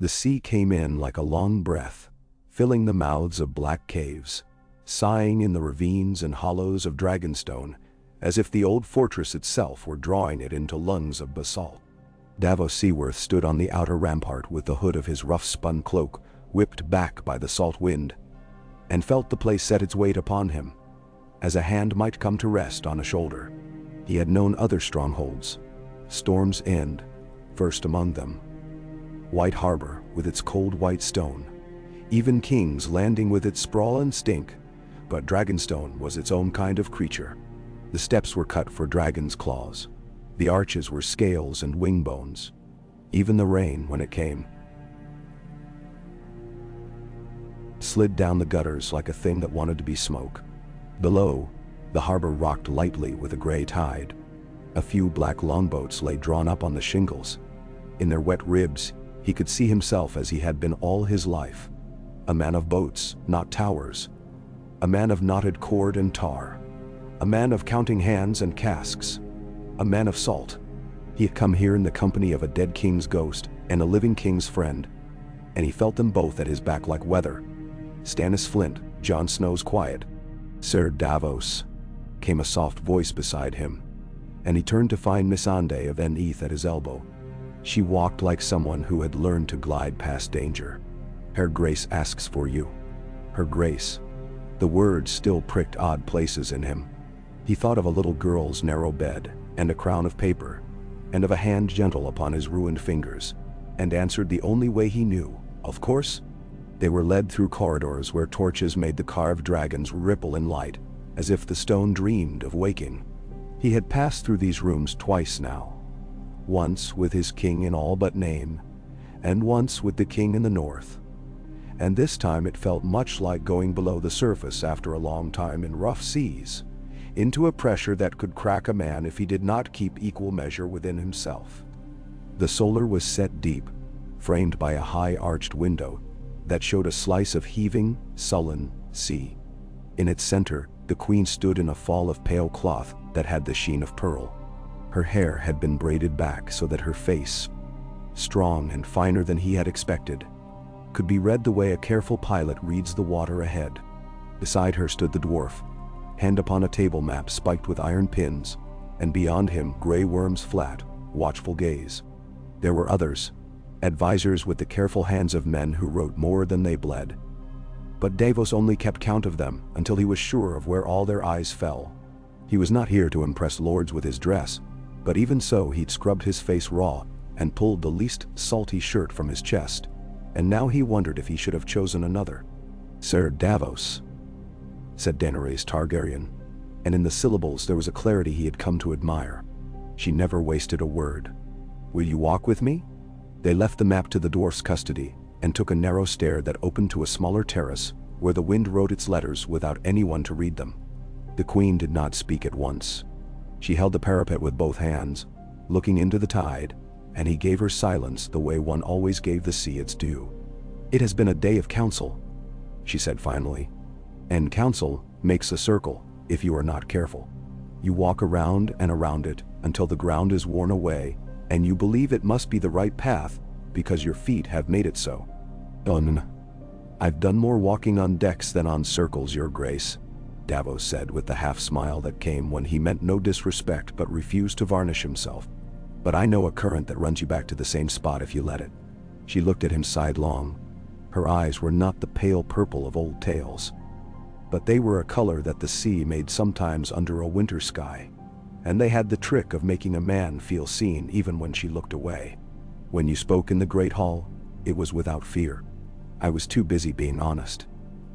The sea came in like a long breath, filling the mouths of black caves, sighing in the ravines and hollows of Dragonstone, as if the old fortress itself were drawing it into lungs of basalt. Davos Seaworth stood on the outer rampart with the hood of his rough-spun cloak whipped back by the salt wind, and felt the place set its weight upon him, as a hand might come to rest on a shoulder. He had known other strongholds, Storm's End, first among them. White Harbor with its cold white stone, even King's Landing with its sprawl and stink, but Dragonstone was its own kind of creature. The steps were cut for dragon's claws. The arches were scales and wing bones. Even the rain, when it came, slid down the gutters like a thing that wanted to be smoke. Below, the harbor rocked lightly with a gray tide. A few black longboats lay drawn up on the shingles. In their wet ribs, he could see himself as he had been all his life. A man of boats, not towers. A man of knotted cord and tar. A man of counting hands and casks. A man of salt. He had come here in the company of a dead king's ghost and a living king's friend, and he felt them both at his back like weather. Stannis Flint, Jon Snow's quiet. "Sir Davos," came a soft voice beside him, and he turned to find Missandei of Eneth at his elbow. She walked like someone who had learned to glide past danger. "Her Grace asks for you." Her Grace. The words still pricked odd places in him. He thought of a little girl's narrow bed and a crown of paper, and of a hand gentle upon his ruined fingers, and answered the only way he knew, of course. They were led through corridors where torches made the carved dragons ripple in light, as if the stone dreamed of waking. He had passed through these rooms twice now. Once with his king in all but name, and once with the king in the north. And this time it felt much like going below the surface after a long time in rough seas, into a pressure that could crack a man if he did not keep equal measure within himself. The solar was set deep, framed by a high-arched window that showed a slice of heaving, sullen sea. In its center, the queen stood in a fall of pale cloth that had the sheen of pearl. Her hair had been braided back so that her face, strong and finer than he had expected, could be read the way a careful pilot reads the water ahead. Beside her stood the dwarf, hand upon a table map spiked with iron pins, and beyond him Grey Worm's flat, watchful gaze. There were others, advisors with the careful hands of men who wrote more than they bled. But Davos only kept count of them until he was sure of where all their eyes fell. He was not here to impress lords with his dress, but even so he'd scrubbed his face raw and pulled the least salty shirt from his chest, and now he wondered if he should have chosen another. "Sir Davos," said Daenerys Targaryen, and in the syllables there was a clarity he had come to admire. She never wasted a word. "Will you walk with me?" They left the map to the dwarf's custody and took a narrow stair that opened to a smaller terrace where the wind wrote its letters without anyone to read them. The queen did not speak at once. She held the parapet with both hands, looking into the tide, and he gave her silence the way one always gave the sea its due. "It has been a day of council," she said finally, "and council makes a circle if you are not careful. You walk around and around it until the ground is worn away, and you believe it must be the right path because your feet have made it so." "I've done more walking on decks than on circles, Your Grace," Davos said with the half-smile that came when he meant no disrespect but refused to varnish himself. "But I know a current that runs you back to the same spot if you let it." She looked at him sidelong. Her eyes were not the pale purple of old tales, but they were a color that the sea made sometimes under a winter sky, and they had the trick of making a man feel seen even when she looked away. "When you spoke in the Great Hall, it was without fear. I was too busy being honest."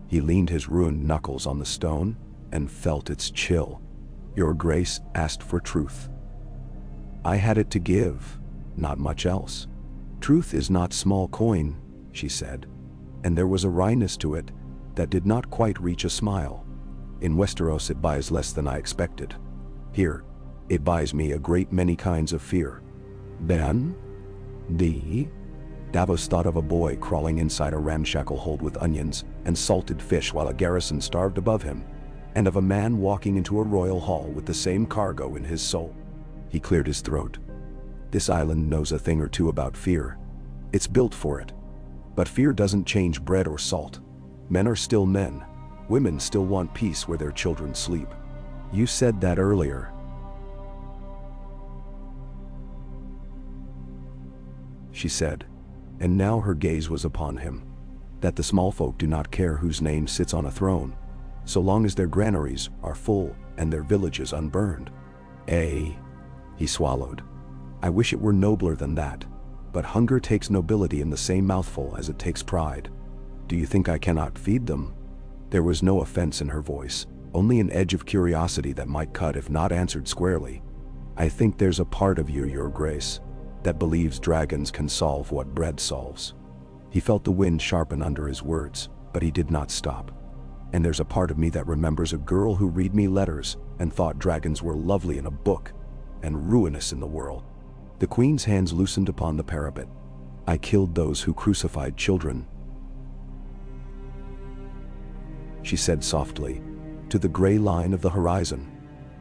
He leaned his ruined knuckles on the stone and felt its chill. "Your Grace asked for truth. I had it to give, not much else. Truth is not small coin," she said, and there was a wryness to it that did not quite reach a smile. "In Westeros it buys less than I expected. Here, it buys me a great many kinds of fear." "Ben? D?" Davos thought of a boy crawling inside a ramshackle hold with onions and salted fish while a garrison starved above him, and of a man walking into a royal hall with the same cargo in his soul. He cleared his throat. "This island knows a thing or two about fear. It's built for it. But fear doesn't change bread or salt. Men are still men. Women still want peace where their children sleep. You said that earlier. She said, and now her gaze was upon him. That the small folk do not care whose name sits on a throne, so long as their granaries are full and their villages unburned. He swallowed. I wish it were nobler than that, but hunger takes nobility in the same mouthful as it takes pride. Do you think I cannot feed them? There was no offense in her voice, only an edge of curiosity that might cut if not answered squarely. I think there's a part of you, Your Grace, that believes dragons can solve what bread solves. He felt the wind sharpen under his words, but he did not stop. And there's a part of me that remembers a girl who read me letters and thought dragons were lovely in a book and ruinous in the world. The queen's hands loosened upon the parapet. I killed those who crucified children, she said softly, to the gray line of the horizon.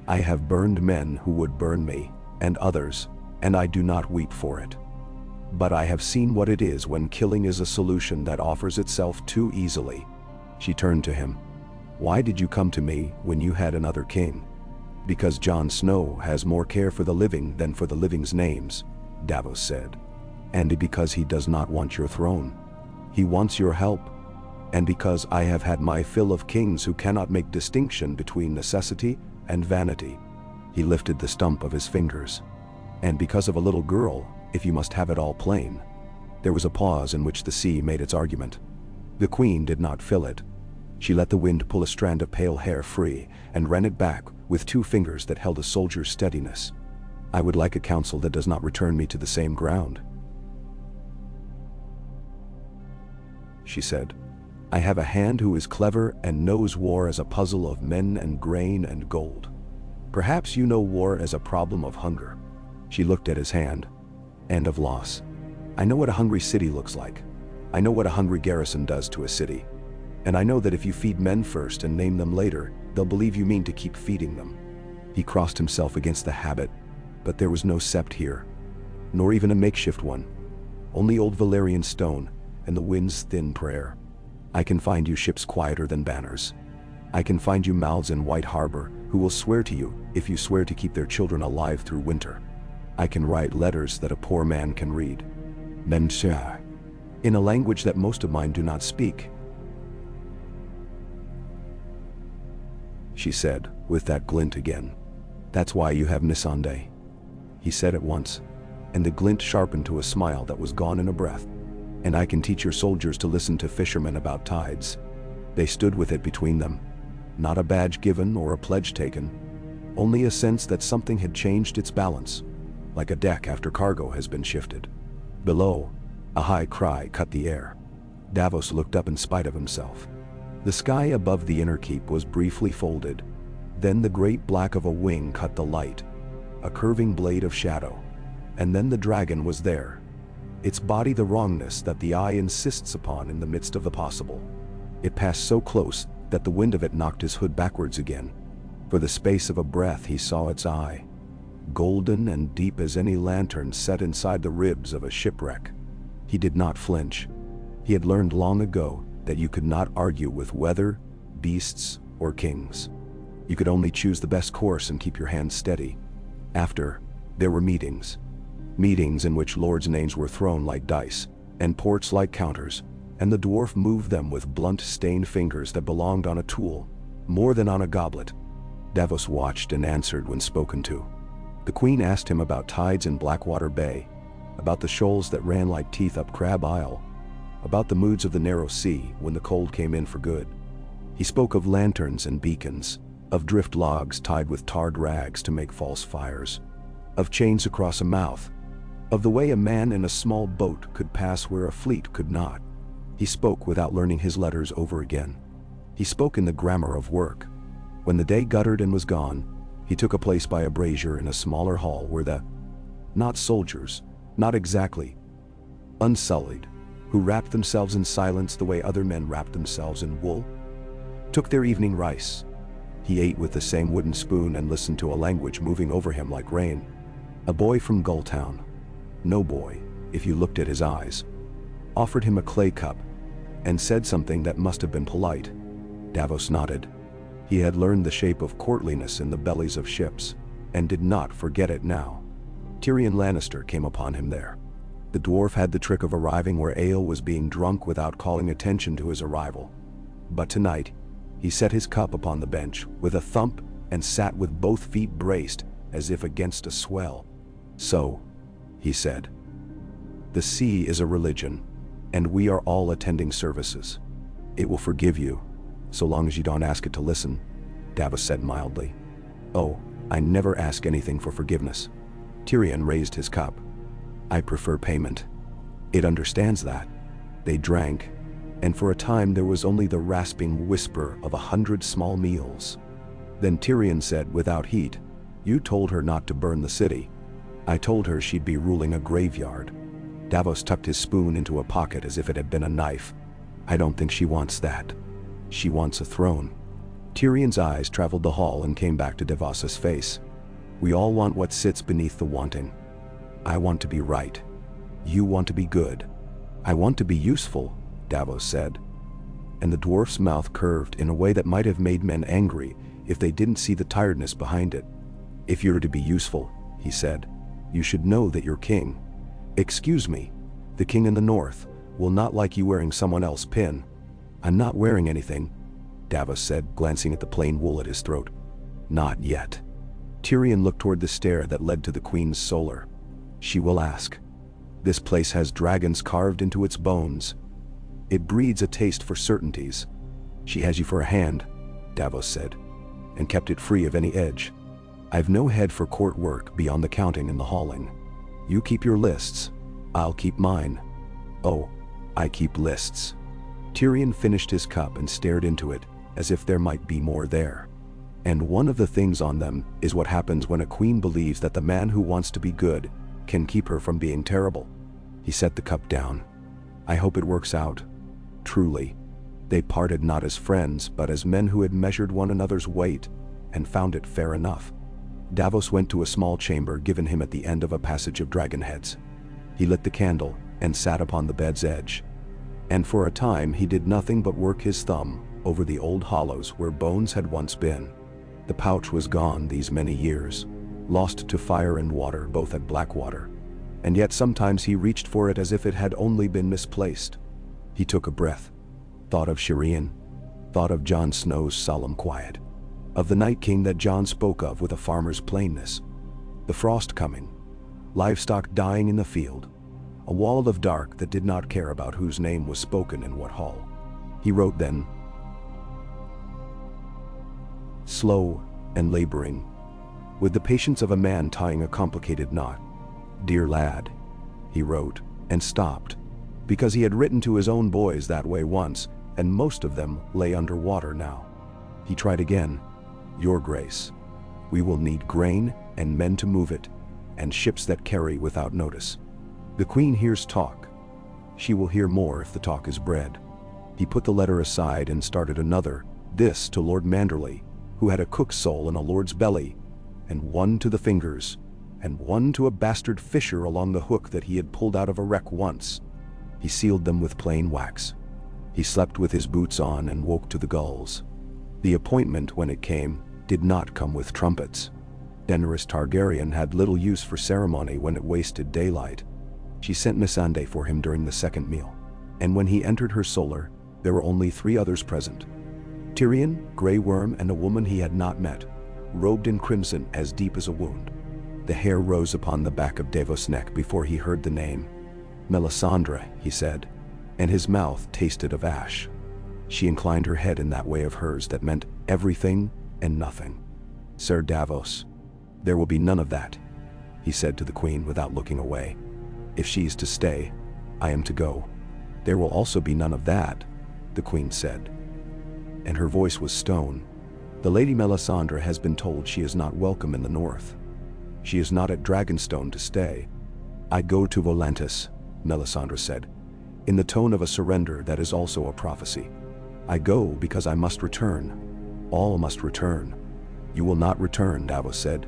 I have burned men who would burn me, and others, and I do not weep for it. But I have seen what it is when killing is a solution that offers itself too easily. She turned to him. Why did you come to me when you had another king? Because Jon Snow has more care for the living than for the living's names, Davos said. And because he does not want your throne. He wants your help. And because I have had my fill of kings who cannot make distinction between necessity and vanity. He lifted the stump of his fingers. And because of a little girl, if you must have it all plain. There was a pause in which the sea made its argument. The queen did not fill it. She let the wind pull a strand of pale hair free and ran it back with 2 fingers that held a soldier's steadiness. I would like a counsel that does not return me to the same ground, she said. I have a hand who is clever and knows war as a puzzle of men and grain and gold. Perhaps you know war as a problem of hunger. She looked at his hand. And of loss. I know what a hungry city looks like. I know what a hungry garrison does to a city. And I know that if you feed men first and name them later, they'll believe you mean to keep feeding them. He crossed himself against the habit, but there was no sept here, nor even a makeshift one. Only old Valyrian stone and the wind's thin prayer. I can find you ships quieter than banners. I can find you mouths in White Harbor who will swear to you if you swear to keep their children alive through winter. I can write letters that a poor man can read. Memshah, in a language that most of mine do not speak, she said, with that glint again. That's why you have Nisande. He said it once, and the glint sharpened to a smile that was gone in a breath. And I can teach your soldiers to listen to fishermen about tides. They stood with it between them. Not a badge given or a pledge taken. Only a sense that something had changed its balance, like a deck after cargo has been shifted. Below, a high cry cut the air. Davos looked up in spite of himself. The sky above the inner keep was briefly folded. Then the great black of a wing cut the light, a curving blade of shadow. And then the dragon was there. Its body the wrongness that the eye insists upon in the midst of the possible. It passed so close that the wind of it knocked his hood backwards again. For the space of a breath he saw its eye, golden and deep as any lantern set inside the ribs of a shipwreck. He did not flinch. He had learned long ago that you could not argue with weather, beasts, or kings. You could only choose the best course and keep your hands steady. After, there were meetings. Meetings in which lords' names were thrown like dice, and ports like counters, and the dwarf moved them with blunt stained fingers that belonged on a tool, more than on a goblet. Davos watched and answered when spoken to. The queen asked him about tides in Blackwater Bay, about the shoals that ran like teeth up Crab Isle, about the moods of the narrow sea when the cold came in for good. He spoke of lanterns and beacons, of drift logs tied with tarred rags to make false fires, of chains across a mouth, of the way a man in a small boat could pass where a fleet could not. He spoke without learning his letters over again. He spoke in the grammar of work. When the day guttered and was gone, he took a place by a brazier in a smaller hall where the, not soldiers, not exactly, unsullied, who wrapped themselves in silence the way other men wrapped themselves in wool, took their evening rice. He ate with the same wooden spoon and listened to a language moving over him like rain. A boy from Gulltown. No boy, if you looked at his eyes. offered him a clay cup, and said something that must have been polite. Davos nodded. He had learned the shape of courtliness in the bellies of ships, and did not forget it now. Tyrion Lannister came upon him there. The dwarf had the trick of arriving where ale was being drunk without calling attention to his arrival. But tonight, he set his cup upon the bench with a thump and sat with both feet braced as if against a swell. "So," he said, "the sea is a religion, and we are all attending services. It will forgive you, so long as you don't ask it to listen," Davos said mildly. "Oh, I never ask anything for forgiveness." Tyrion raised his cup. "I prefer payment. It understands that." They drank, and for a time there was only the rasping whisper of 100 small meals. Then Tyrion said without heat, "You told her not to burn the city. I told her she'd be ruling a graveyard." Davos tucked his spoon into a pocket as if it had been a knife. "I don't think she wants that. She wants a throne." Tyrion's eyes traveled the hall and came back to Davos's face. "We all want what sits beneath the wanting. I want to be right. You want to be good. I want to be useful," Davos said. And the dwarf's mouth curved in a way that might have made men angry if they didn't see the tiredness behind it. "If you're to be useful," he said, "you should know that you're king. Excuse me, the king in the north will not like you wearing someone else's pin." "I'm not wearing anything," Davos said, glancing at the plain wool at his throat. "Not yet." Tyrion looked toward the stair that led to the queen's solar. "She will ask. This place has dragons carved into its bones. It breeds a taste for certainties. She has you for a hand," Davos said, "and kept it free of any edge. I've no head for court work beyond the counting and the hauling. You keep your lists, I'll keep mine." "Oh, I keep lists." Tyrion finished his cup and stared into it, as if there might be more there. "And one of the things on them is what happens when a queen believes that the man who wants to be good can keep her from being terrible." He set the cup down. "I hope it works out. Truly." They parted not as friends, but as men who had measured one another's weight and found it fair enough. Davos went to a small chamber given him at the end of a passage of dragonheads. He lit the candle and sat upon the bed's edge. And for a time he did nothing but work his thumb over the old hollows where bones had once been. The pouch was gone these many years, lost to fire and water both at Blackwater, and yet sometimes he reached for it as if it had only been misplaced. He took a breath, thought of Shireen, thought of Jon Snow's solemn quiet, of the Night King that Jon spoke of with a farmer's plainness, the frost coming, livestock dying in the field, a wall of dark that did not care about whose name was spoken in what hall. He wrote then, slow and laboring, with the patience of a man tying a complicated knot. "Dear lad," he wrote, and stopped, because he had written to his own boys that way once, and most of them lay under water now. He tried again, "Your Grace, we will need grain and men to move it, and ships that carry without notice. The Queen hears talk. She will hear more if the talk is bread." He put the letter aside and started another, this to Lord Manderley, who had a cook's soul in a lord's belly, and one to the fingers, and one to a bastard fisher along the hook that he had pulled out of a wreck once. He sealed them with plain wax. He slept with his boots on and woke to the gulls. The appointment, when it came, did not come with trumpets. Daenerys Targaryen had little use for ceremony when it wasted daylight. She sent Missandei for him during the second meal, and when he entered her solar, there were only 3 others present. Tyrion, Grey Worm, and a woman he had not met, robed in crimson as deep as a wound. The hair rose upon the back of Davos' neck before he heard the name. "Melisandre," he said, and his mouth tasted of ash. She inclined her head in that way of hers that meant everything and nothing. "Sir Davos, there will be none of that," he said to the Queen without looking away. "If she's to stay, I am to go." "There will also be none of that," the Queen said, and her voice was stone. "The Lady Melisandre has been told she is not welcome in the north. She is not at Dragonstone to stay." "I go to Volantis," Melisandre said, in the tone of a surrender that is also a prophecy. "I go because I must return. All must return." "You will not return," Davos said,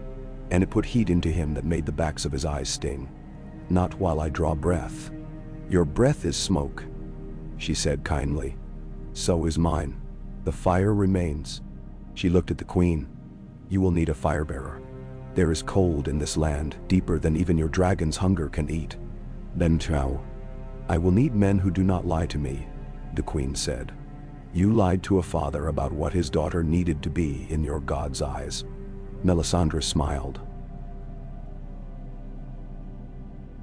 and it put heat into him that made the backs of his eyes sting. "Not while I draw breath." Your breath is smoke, she said kindly. So is mine. The fire remains. She looked at the queen. You will need a firebearer. There is cold in this land, deeper than even your dragon's hunger can eat. Then Chow. I will need men who do not lie to me, the queen said. You lied to a father about what his daughter needed to be in your god's eyes. Melisandre smiled.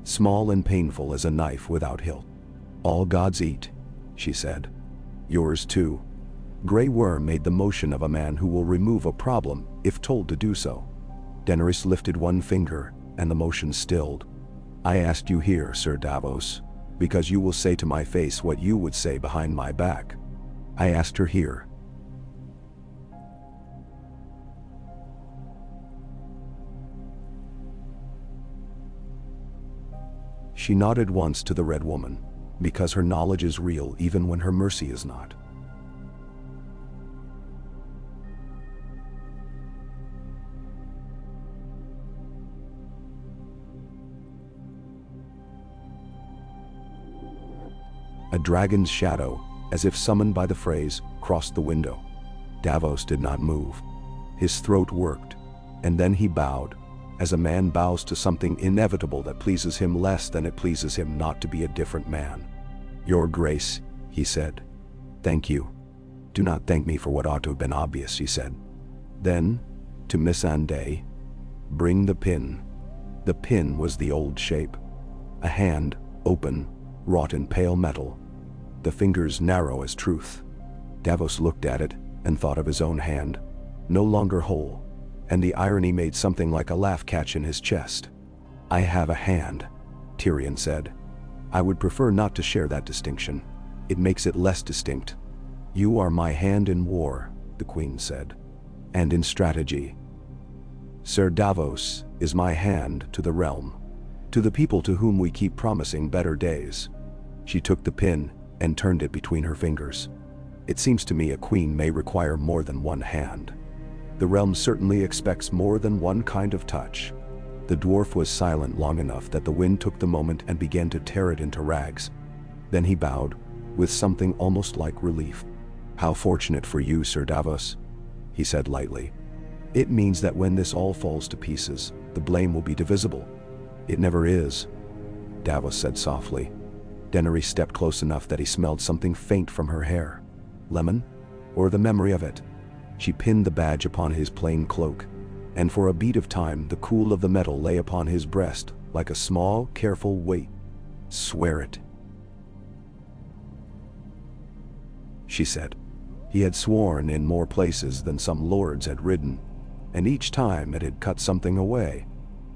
Small and painful as a knife without hilt. All gods eat, she said. Yours too. Grey Worm made the motion of a man who will remove a problem if told to do so. Daenerys lifted one finger, and the motion stilled. I asked you here, Sir Davos, because you will say to my face what you would say behind my back. I asked her here. She nodded once to the Red Woman, because her knowledge is real even when her mercy is not. A dragon's shadow, as if summoned by the phrase, crossed the window. Davos did not move. His throat worked, and then he bowed, as a man bows to something inevitable that pleases him less than it pleases him not to be a different man. Your Grace, he said. Thank you. Do not thank me for what ought to have been obvious, she said. Then, to Miss Anday, bring the pin. The pin was the old shape. A hand, open, wrought in pale metal. The fingers narrow as truth. Davos looked at it and thought of his own hand, no longer whole, and the irony made something like a laugh catch in his chest. I have a hand, Tyrion said. I would prefer not to share that distinction. It makes it less distinct. You are my hand in war, the queen said, and in strategy. Sir Davos is my hand to the realm, to the people to whom we keep promising better days. She took the pin and turned it between her fingers. It seems to me a queen may require more than one hand. The realm certainly expects more than one kind of touch. The dwarf was silent long enough that the wind took the moment and began to tear it into rags. Then he bowed, with something almost like relief. How fortunate for you, Sir Davos, he said lightly. It means that when this all falls to pieces, the blame will be divisible. It never is, Davos said softly. Daenerys stepped close enough that he smelled something faint from her hair. Lemon? Or the memory of it? She pinned the badge upon his plain cloak, and for a beat of time the cool of the metal lay upon his breast like a small, careful weight. Swear it, she said. He had sworn in more places than some lords had ridden, and each time it had cut something away.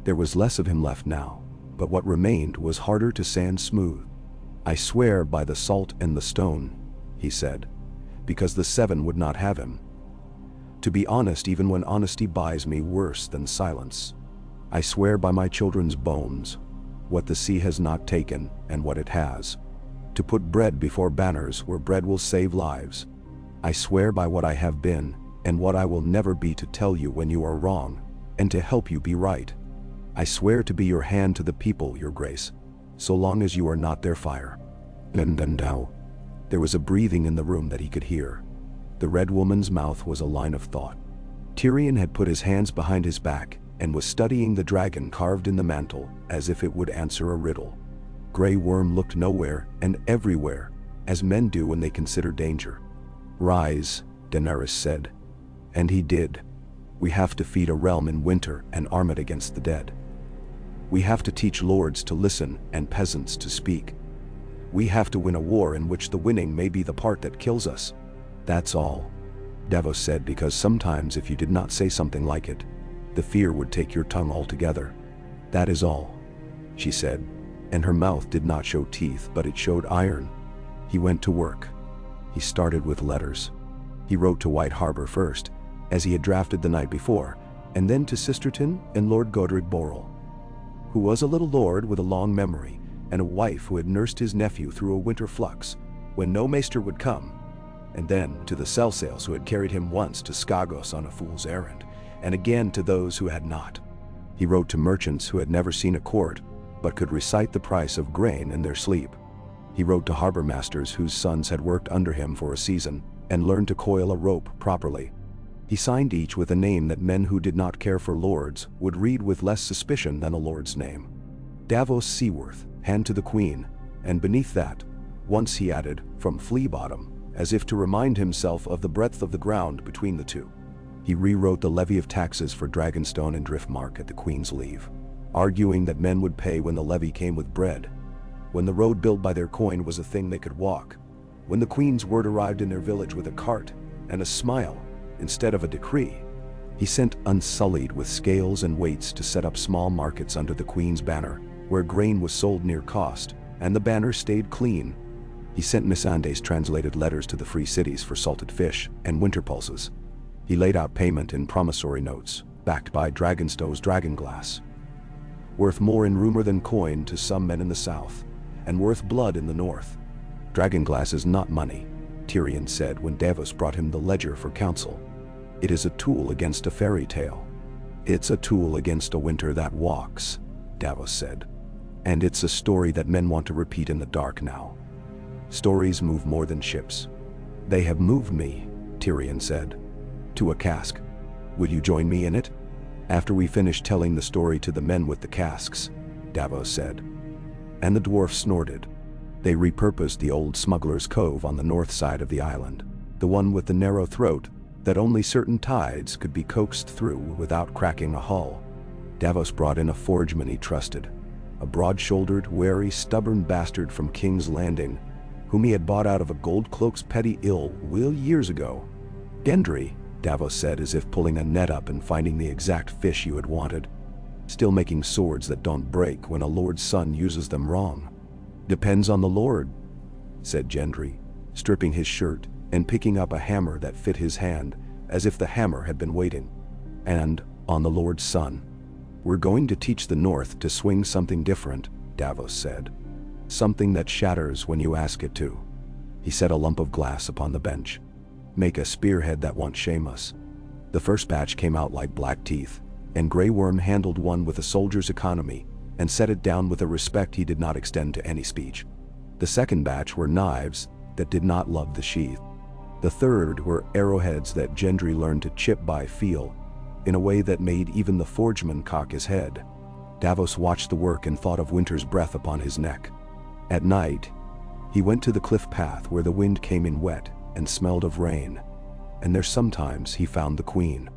There was less of him left now, but what remained was harder to sand smooth. I swear by the salt and the stone, he said, because the seven would not have him. To be honest even when honesty buys me worse than silence. I swear by my children's bones, what the sea has not taken and what it has. To put bread before banners where bread will save lives. I swear by what I have been and what I will never be to tell you when you are wrong and to help you be right. I swear to be your hand to the people, your grace, so long as you are not their fire. And now, there was a breathing in the room that he could hear. The Red Woman's mouth was a line of thought. Tyrion had put his hands behind his back and was studying the dragon carved in the mantle as if it would answer a riddle. Grey Worm looked nowhere and everywhere, as men do when they consider danger. Rise, Daenerys said. And he did. We have to feed a realm in winter and arm it against the dead. We have to teach lords to listen and peasants to speak. We have to win a war in which the winning may be the part that kills us. That's all, Davos said, because sometimes if you did not say something like it, the fear would take your tongue altogether. That is all, she said, and her mouth did not show teeth, but it showed iron. He went to work. He started with letters. He wrote to White Harbor first, as he had drafted the night before, and then to Sisterton and Lord Godric Borrell, who was a little lord with a long memory, and a wife who had nursed his nephew through a winter flux, when no maester would come, and then to the Selsails who had carried him once to Skagos on a fool's errand, and again to those who had not. He wrote to merchants who had never seen a court, but could recite the price of grain in their sleep, He wrote to harbor masters whose sons had worked under him for a season and learned to coil a rope properly. He signed each with a name that men who did not care for lords would read with less suspicion than a lord's name. Davos Seaworth, hand to the Queen, and beneath that, once he added, from Flea Bottom, as if to remind himself of the breadth of the ground between the two. He rewrote the levy of taxes for Dragonstone and Driftmark at the Queen's leave, arguing that men would pay when the levy came with bread, when the road built by their coin was a thing they could walk, when the Queen's word arrived in their village with a cart and a smile instead of a decree. He sent unsullied with scales and weights to set up small markets under the Queen's banner, where grain was sold near cost, and the banner stayed clean. He sent Missandei's translated letters to the free cities for salted fish and winter pulses. He laid out payment in promissory notes, backed by Dragonstone's dragonglass. Worth more in rumor than coin to some men in the south, and worth blood in the north. Dragonglass is not money, Tyrion said when Davos brought him the ledger for counsel. It is a tool against a fairy tale. It's a tool against a winter that walks, Davos said. And it's a story that men want to repeat in the dark now. Stories move more than ships. They have moved me, Tyrion said. To a cask. Would you join me in it? After we finish telling the story to the men with the casks, Davos said. And the dwarf snorted. They repurposed the old smuggler's cove on the north side of the island, the one with the narrow throat that only certain tides could be coaxed through without cracking a hull. Davos brought in a forgeman he trusted, a broad-shouldered, wary, stubborn bastard from King's Landing, whom he had bought out of a gold-cloak's petty ill will years ago. Gendry, Davos said, as if pulling a net up and finding the exact fish you had wanted. Still making swords that don't break when a lord's son uses them wrong. Depends on the lord, said Gendry, stripping his shirt and picking up a hammer that fit his hand, as if the hammer had been waiting. And on the lord's son. We're going to teach the North to swing something different, Davos said. Something that shatters when you ask it to. He set a lump of glass upon the bench. Make a spearhead that won't shame us. The first batch came out like black teeth, and Grey Worm handled one with a soldier's economy and set it down with a respect he did not extend to any speech. The second batch were knives that did not love the sheath. The third were arrowheads that Gendry learned to chip by feel, in a way that made even the forgeman cock his head. Davos watched the work and thought of winter's breath upon his neck. At night, he went to the cliff path where the wind came in wet and smelled of rain, and there sometimes he found the Queen.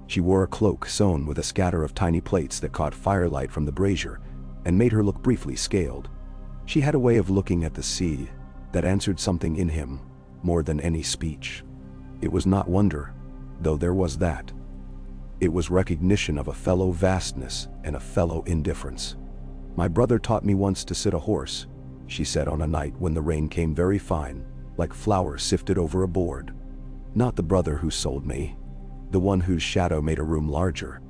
She wore a cloak sewn with a scatter of tiny plates that caught firelight from the brazier and made her look briefly scaled. She had a way of looking at the sea that answered something in him more than any speech. It was not wonder, though there was that. It was recognition of a fellow vastness and a fellow indifference. My brother taught me once to sit a horse, she said on a night when the rain came very fine, like flour sifted over a board. Not the brother who sold me, the one whose shadow made a room larger.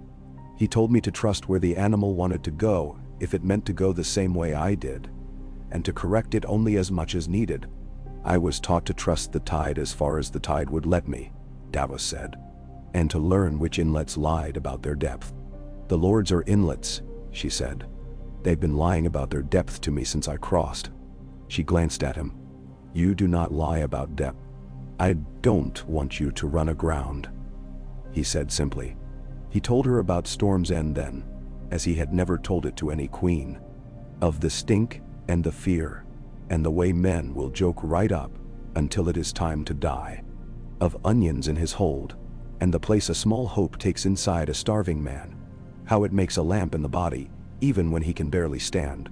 He told me to trust where the animal wanted to go if it meant to go the same way I did, and to correct it only as much as needed. I was taught to trust the tide as far as the tide would let me, Davos said, and to learn which inlets lied about their depth. The lords are inlets, she said. They've been lying about their depth to me since I crossed. She glanced at him. You do not lie about depth. I don't want you to run aground, he said simply. He told her about Storm's End then, as he had never told it to any queen, of the stink and the fear, and the way men will joke right up until it is time to die, of onions in his hold, and the place a small hope takes inside a starving man, how it makes a lamp in the body, even when he can barely stand.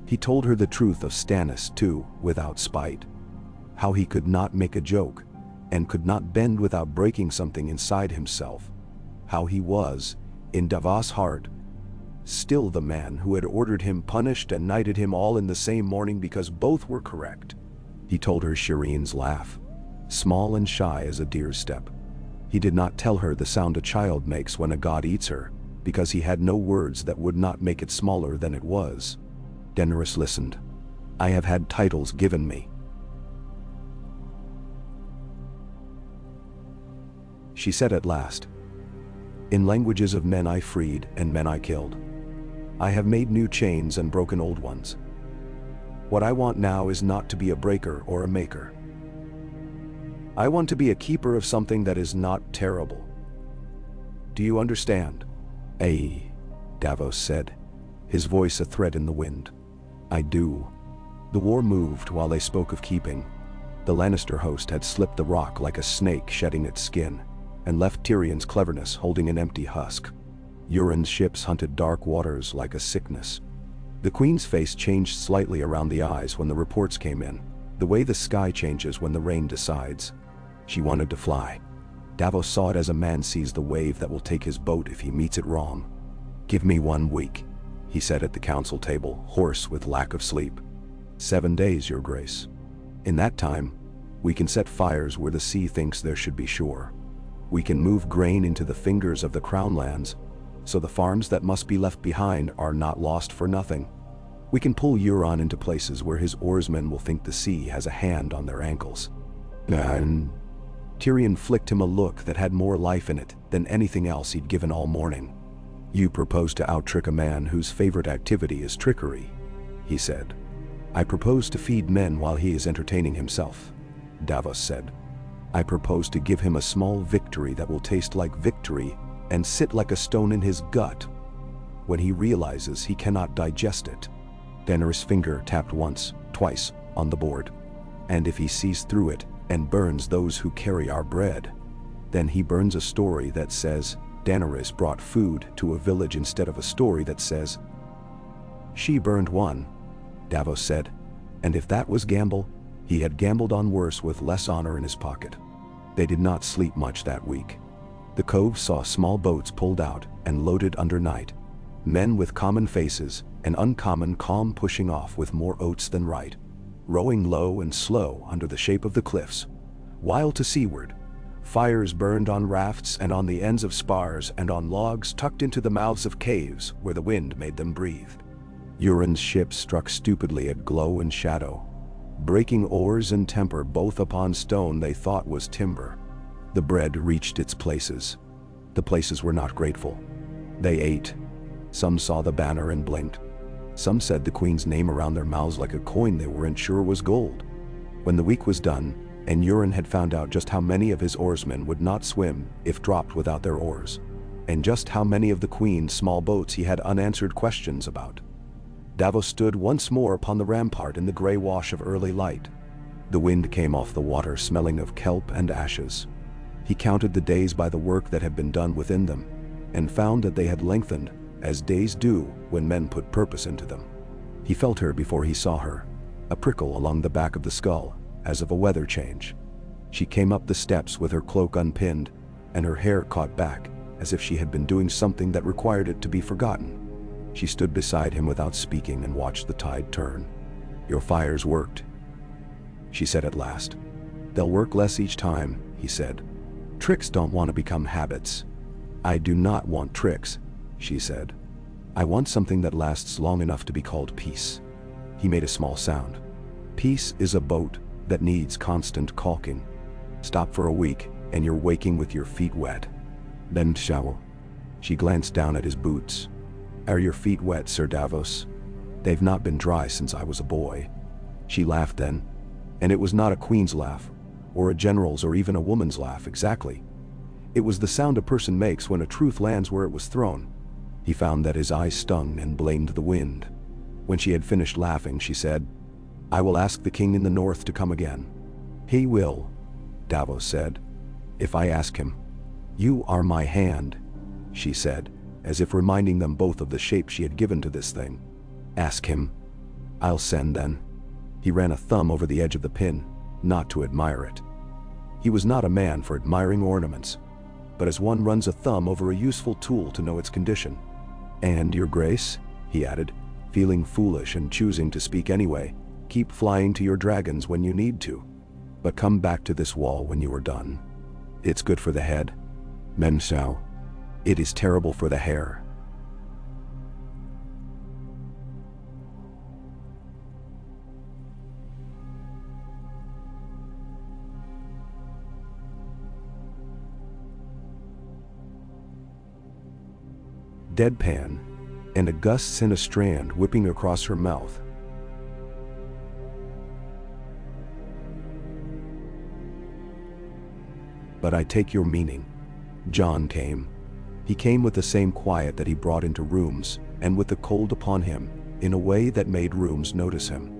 He told her the truth of Stannis, too, without spite, how he could not make a joke, and could not bend without breaking something inside himself, how he was, in Davos' heart, still the man who had ordered him punished and knighted him all in the same morning because both were correct. He told her Shireen's laugh, small and shy as a deer's step. He did not tell her the sound a child makes when a god eats her, because he had no words that would not make it smaller than it was. Daenerys listened. I have had titles given me, she said at last. In languages of men I freed and men I killed. I have made new chains and broken old ones. What I want now is not to be a breaker or a maker. I want to be a keeper of something that is not terrible. Do you understand? Aye, Davos said, his voice a threat in the wind. I do. The war moved while they spoke of keeping. The Lannister host had slipped the rock like a snake shedding its skin, and left Tyrion's cleverness holding an empty husk. Euron's ships hunted dark waters like a sickness. The Queen's face changed slightly around the eyes when the reports came in, the way the sky changes when the rain decides. She wanted to fly. Davos saw it as a man sees the wave that will take his boat if he meets it wrong. Give me 1 week, he said at the council table, hoarse with lack of sleep. 7 days, Your Grace. In that time, we can set fires where the sea thinks there should be shore. We can move grain into the fingers of the crown lands, so the farms that must be left behind are not lost for nothing. We can pull Euron into places where his oarsmen will think the sea has a hand on their ankles. And Tyrion flicked him a look that had more life in it than anything else he'd given all morning. You propose to out-trick a man whose favorite activity is trickery, he said. I propose to feed men while he is entertaining himself, Davos said. I propose to give him a small victory that will taste like victory and sit like a stone in his gut when he realizes he cannot digest it. Daenerys' finger tapped once, twice, on the board. And if he sees through it and burns those who carry our bread, then he burns a story that says Daenerys brought food to a village instead of a story that says she burned one, Davos said, and if that was gamble, he had gambled on worse with less honor in his pocket. They did not sleep much that week. The cove saw small boats pulled out and loaded under night, men with common faces and uncommon calm pushing off with more oats than right, rowing low and slow under the shape of the cliffs, while to seaward, fires burned on rafts and on the ends of spars and on logs tucked into the mouths of caves where the wind made them breathe. Euron's ship struck stupidly at glow and shadow, breaking oars and temper both upon stone they thought was timber. The bread reached its places. The places were not grateful. They ate. Some saw the banner and blinked. Some said the Queen's name around their mouths like a coin they weren't sure was gold. When the week was done, and Euron had found out just how many of his oarsmen would not swim if dropped without their oars, and just how many of the Queen's small boats he had unanswered questions about, Davos stood once more upon the rampart in the gray wash of early light. The wind came off the water smelling of kelp and ashes. He counted the days by the work that had been done within them, and found that they had lengthened, as days do when men put purpose into them. He felt her before he saw her, a prickle along the back of the skull, as of a weather change. She came up the steps with her cloak unpinned, and her hair caught back, as if she had been doing something that required it to be forgotten. She stood beside him without speaking and watched the tide turn. Your fires worked, she said at last. They'll work less each time, he said. Tricks don't want to become habits. I do not want tricks, she said. I want something that lasts long enough to be called peace. He made a small sound. Peace is a boat that needs constant caulking. Stop for a week and you're waking with your feet wet. Then shower. She glanced down at his boots. Are your feet wet, Sir Davos? They've not been dry since I was a boy. She laughed then, and it was not a queen's laugh, or a general's or even a woman's laugh exactly. It was the sound a person makes when a truth lands where it was thrown. He found that his eyes stung and blamed the wind. When she had finished laughing, she said, I will ask the king in the north to come again. He will, Davos said, if I ask him. You are my hand, she said, as if reminding them both of the shape she had given to this thing. Ask him. I'll send then. He ran a thumb over the edge of the pin, not to admire it. He was not a man for admiring ornaments, but as one runs a thumb over a useful tool to know its condition. And, Your Grace, he added, feeling foolish and choosing to speak anyway, keep flying to your dragons when you need to, but come back to this wall when you are done. It's good for the head. Men shall. It is terrible for the hair. Deadpan, and a gust sent a strand whipping across her mouth. But I take your meaning. Jon came. He came with the same quiet that he brought into rooms, and with the cold upon him, in a way that made rooms notice him.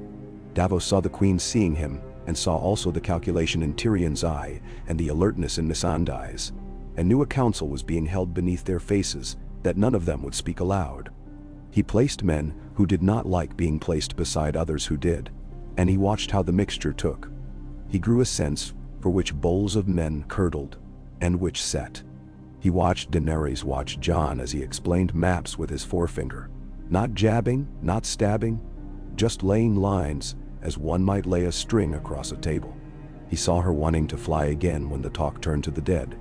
Davos saw the queen seeing him, and saw also the calculation in Tyrion's eye, and the alertness in Missandei's, and knew a council was being held beneath their faces, that none of them would speak aloud. He placed men who did not like being placed beside others who did, and he watched how the mixture took. He grew a sense for which bowls of men curdled, and which set. He watched Daenerys watch Jon as he explained maps with his forefinger, not jabbing, not stabbing, just laying lines as one might lay a string across a table. He saw her wanting to fly again when the talk turned to the dead,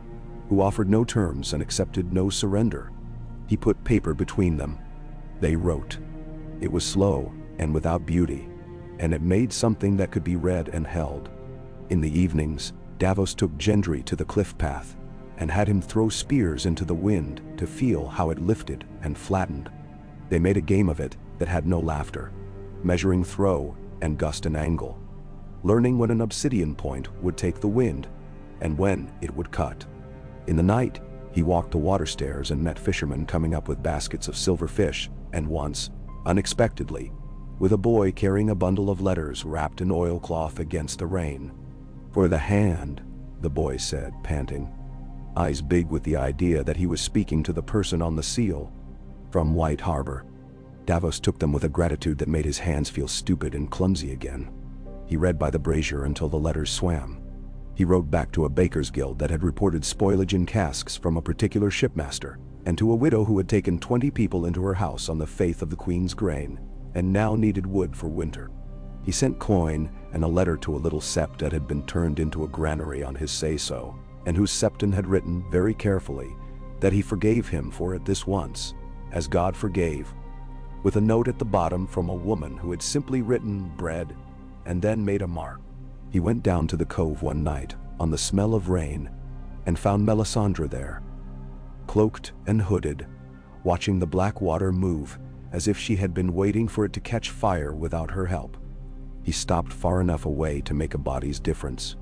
who offered no terms and accepted no surrender. He put paper between them. They wrote. It was slow and without beauty, and it made something that could be read and held. In the evenings, Davos took Gendry to the cliff path and had him throw spears into the wind to feel how it lifted and flattened. They made a game of it that had no laughter, measuring throw and gust and angle, learning when an obsidian point would take the wind and when it would cut. In the night, he walked the water stairs and met fishermen coming up with baskets of silver fish, and once, unexpectedly, with a boy carrying a bundle of letters wrapped in oilcloth against the rain. "For the hand," the boy said, panting, eyes big with the idea that he was speaking to the person on the seal. From White Harbor. Davos took them with a gratitude that made his hands feel stupid and clumsy again. He read by the brazier until the letters swam. He wrote back to a baker's guild that had reported spoilage in casks from a particular shipmaster, and to a widow who had taken 20 people into her house on the faith of the queen's grain, and now needed wood for winter. He sent coin and a letter to a little sept that had been turned into a granary on his say-so, and whose septon had written very carefully that he forgave him for it this once, as God forgave, with a note at the bottom from a woman who had simply written bread and then made a mark. He went down to the cove one night on the smell of rain and found Melisandre there, cloaked and hooded, watching the black water move as if she had been waiting for it to catch fire without her help. He stopped far enough away to make a body's difference.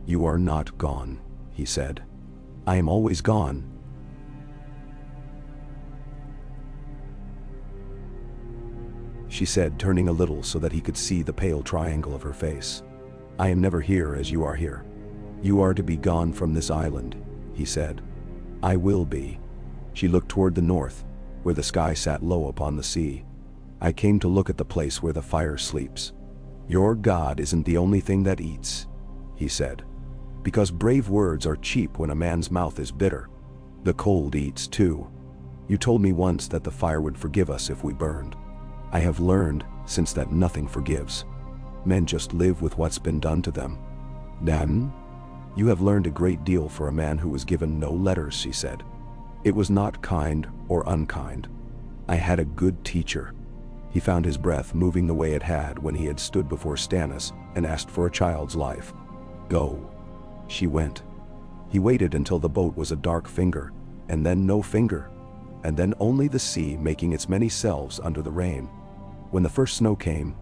"You are not gone," he said. "I am always gone." She said, turning a little so that he could see the pale triangle of her face. "I am never here as you are here. You are to be gone from this island," he said. "I will be." She looked toward the north, where the sky sat low upon the sea. "I came to look at the place where the fire sleeps. Your God isn't the only thing that eats," he said, "because brave words are cheap when a man's mouth is bitter. The cold eats too. You told me once that the fire would forgive us if we burned. I have learned since that nothing forgives. Men just live with what's been done to them." "Dan, you have learned a great deal for a man who was given no letters," she said. "It was not kind or unkind. I had a good teacher." He found his breath moving the way it had when he had stood before Stannis and asked for a child's life. "Go." She went. He waited until the boat was a dark finger, and then no finger, and then only the sea making its many selves under the rain. When the first snow came,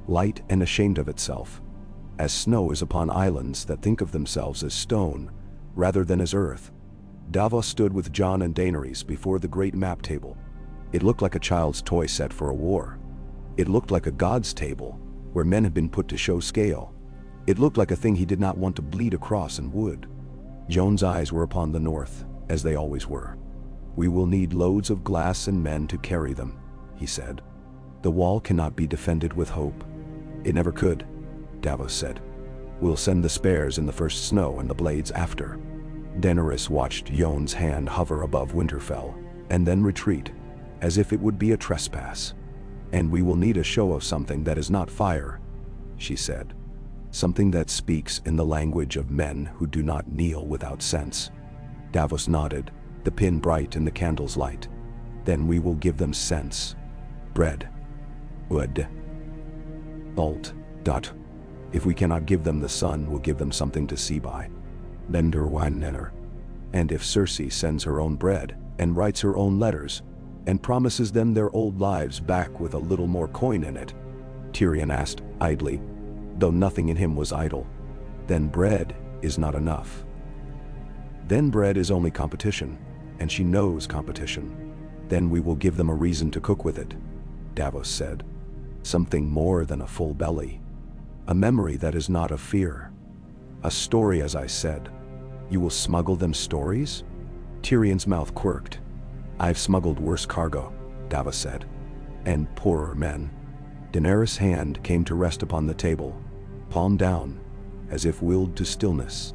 light and ashamed of itself, as snow is upon islands that think of themselves as stone rather than as earth, Davos stood with Jon and Daenerys before the great map table. It looked like a child's toy set for a war. It looked like a god's table, where men had been put to show scale. It looked like a thing he did not want to bleed across in wood. Jon's eyes were upon the north, as they always were. "We will need loads of glass and men to carry them," he said. "The wall cannot be defended with hope." "It never could," Davos said. "We'll send the spares in the first snow and the blades after." Daenerys watched Jon's hand hover above Winterfell, and then retreat, as if it would be a trespass. "And we will need a show of something that is not fire," she said. "Something that speaks in the language of men who do not kneel without sense." Davos nodded, the pin bright in the candle's light. "Then we will give them sense. Bread. Wood. Salt. If we cannot give them the sun, we'll give them something to see by. Lenderwiner. And if Cersei sends her own bread, and writes her own letters, and promises them their old lives back with a little more coin in it," Tyrion asked, idly, though nothing in him was idle, "then bread is not enough." Then bread is only competition, and she knows competition. Then we will give them a reason to cook with it, Davos said. Something more than a full belly. A memory that is not of fear. A story, as I said. You will smuggle them stories? Tyrion's mouth quirked. I've smuggled worse cargo, Davos said. And poorer men. Daenerys' hand came to rest upon the table, palm down, as if willed to stillness.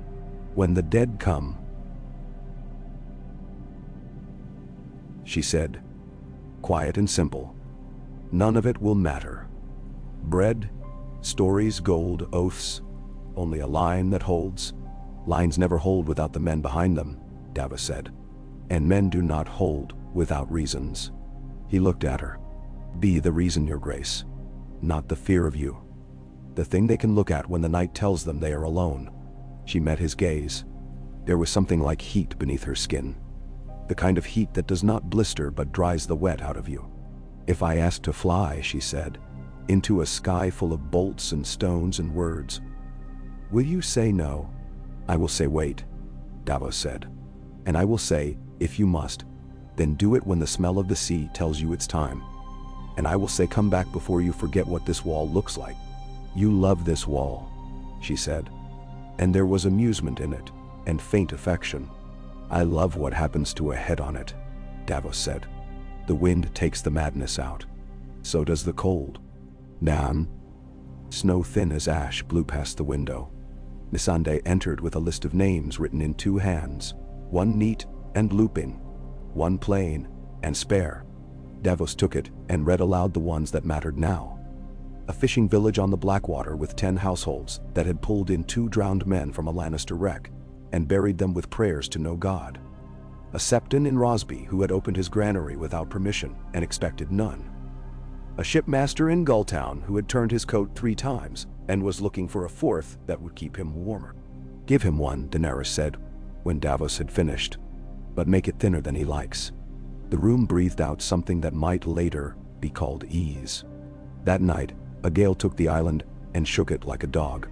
When the dead come, she said, quiet and simple, none of it will matter. Bread, stories, gold, oaths, only a line that holds. Lines never hold without the men behind them, Davos said. And men do not hold without reasons. He looked at her. Be the reason, your grace. Not the fear of you. The thing they can look at when the night tells them they are alone. She met his gaze. There was something like heat beneath her skin. The kind of heat that does not blister but dries the wet out of you. If I ask to fly, she said, into a sky full of bolts and stones and words, will you say no? I will say wait, Davos said. And I will say, if you must, then do it when the smell of the sea tells you it's time. And I will say come back before you forget what this wall looks like. You love this wall, she said. And there was amusement in it, and faint affection. I love what happens to a head on it, Davos said. The wind takes the madness out. So does the cold. Nan. Snow thin as ash blew past the window. Missandei entered with a list of names written in 2 hands, one neat and looping, one plain and spare. Davos took it and read aloud the ones that mattered now. A fishing village on the Blackwater with 10 households that had pulled in 2 drowned men from a Lannister wreck and buried them with prayers to no god. A septon in Rosby who had opened his granary without permission and expected none. A shipmaster in Gulltown who had turned his coat 3 times and was looking for a 4th that would keep him warmer. Give him one, Daenerys said, when Davos had finished, but make it thinner than he likes. The room breathed out something that might later be called ease. That night, a gale took the island and shook it like a dog.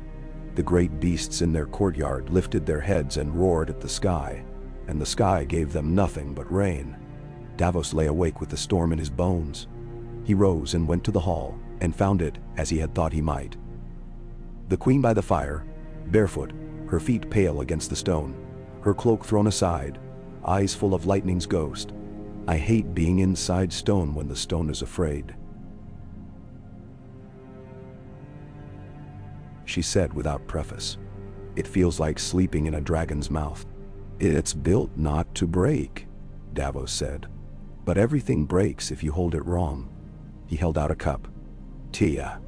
The great beasts in their courtyard lifted their heads and roared at the sky, and the sky gave them nothing but rain. Davos lay awake with the storm in his bones. He rose and went to the hall and found it as he had thought he might. The queen by the fire, barefoot, her feet pale against the stone, her cloak thrown aside, eyes full of lightning's ghost. I hate being inside stone when the stone is afraid, she said without preface. It feels like sleeping in a dragon's mouth. It's built not to break, Davos said. But everything breaks if you hold it wrong. He held out a cup. Tia,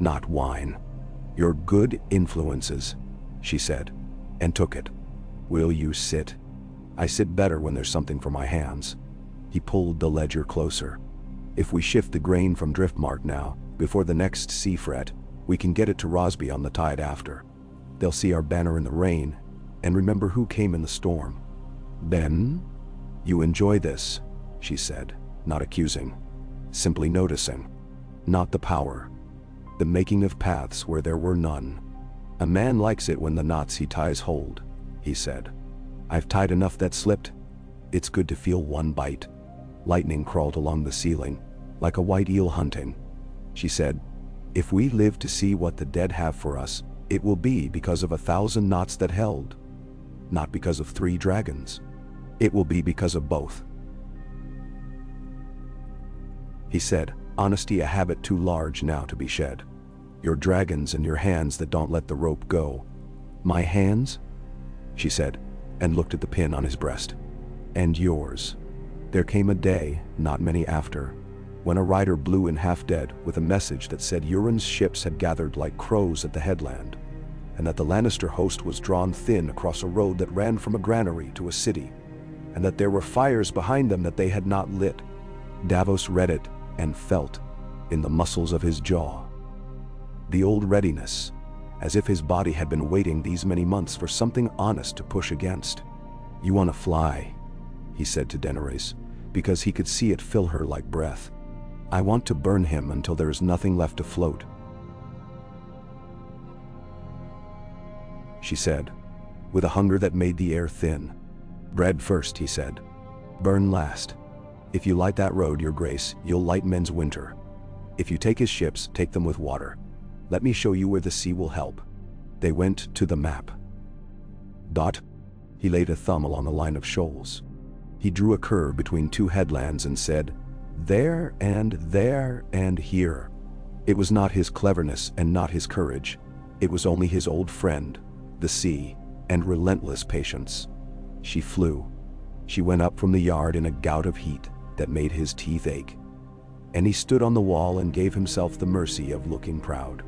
not wine. Your good influences, she said, and took it. Will you sit? I sit better when there's something for my hands. He pulled the ledger closer. If we shift the grain from Driftmark now, before the next sea fret, we can get it to Rosby on the tide after. They'll see our banner in the rain, and remember who came in the storm. Then, you enjoy this, she said, not accusing, simply noticing. Not the power. The making of paths where there were none. A man likes it when the knots he ties hold, he said. I've tied enough that slipped. It's good to feel one bite. Lightning crawled along the ceiling, like a white eel hunting. She said, if we live to see what the dead have for us, it will be because of 1,000 knots that held. Not because of 3 dragons. It will be because of both. He said, honesty a habit too large now to be shed. Your dragons and your hands that don't let the rope go. My hands? She said, and looked at the pin on his breast. And yours. There came a day, not many after, when a rider blew in half dead with a message that said Euron's ships had gathered like crows at the headland, and that the Lannister host was drawn thin across a road that ran from a granary to a city, and that there were fires behind them that they had not lit. Davos read it and felt, in the muscles of his jaw, the old readiness, as if his body had been waiting these many months for something honest to push against. You want to fly, he said to Daenerys, because he could see it fill her like breath. I want to burn him until there is nothing left to float. She said, with a hunger that made the air thin. "Bread first," he said. "Burn last. If you light that road, your grace, you'll light men's winter. If you take his ships, take them with water. Let me show you where the sea will help." They went to the map. Dot. He laid a thumb along a line of shoals. He drew a curve between two headlands and said, "There and here." It was not his cleverness and not his courage. It was only his old friend, the sea, and relentless patience. She flew. She went up from the yard in a gout of heat that made his teeth ache. And he stood on the wall and gave himself the mercy of looking proud.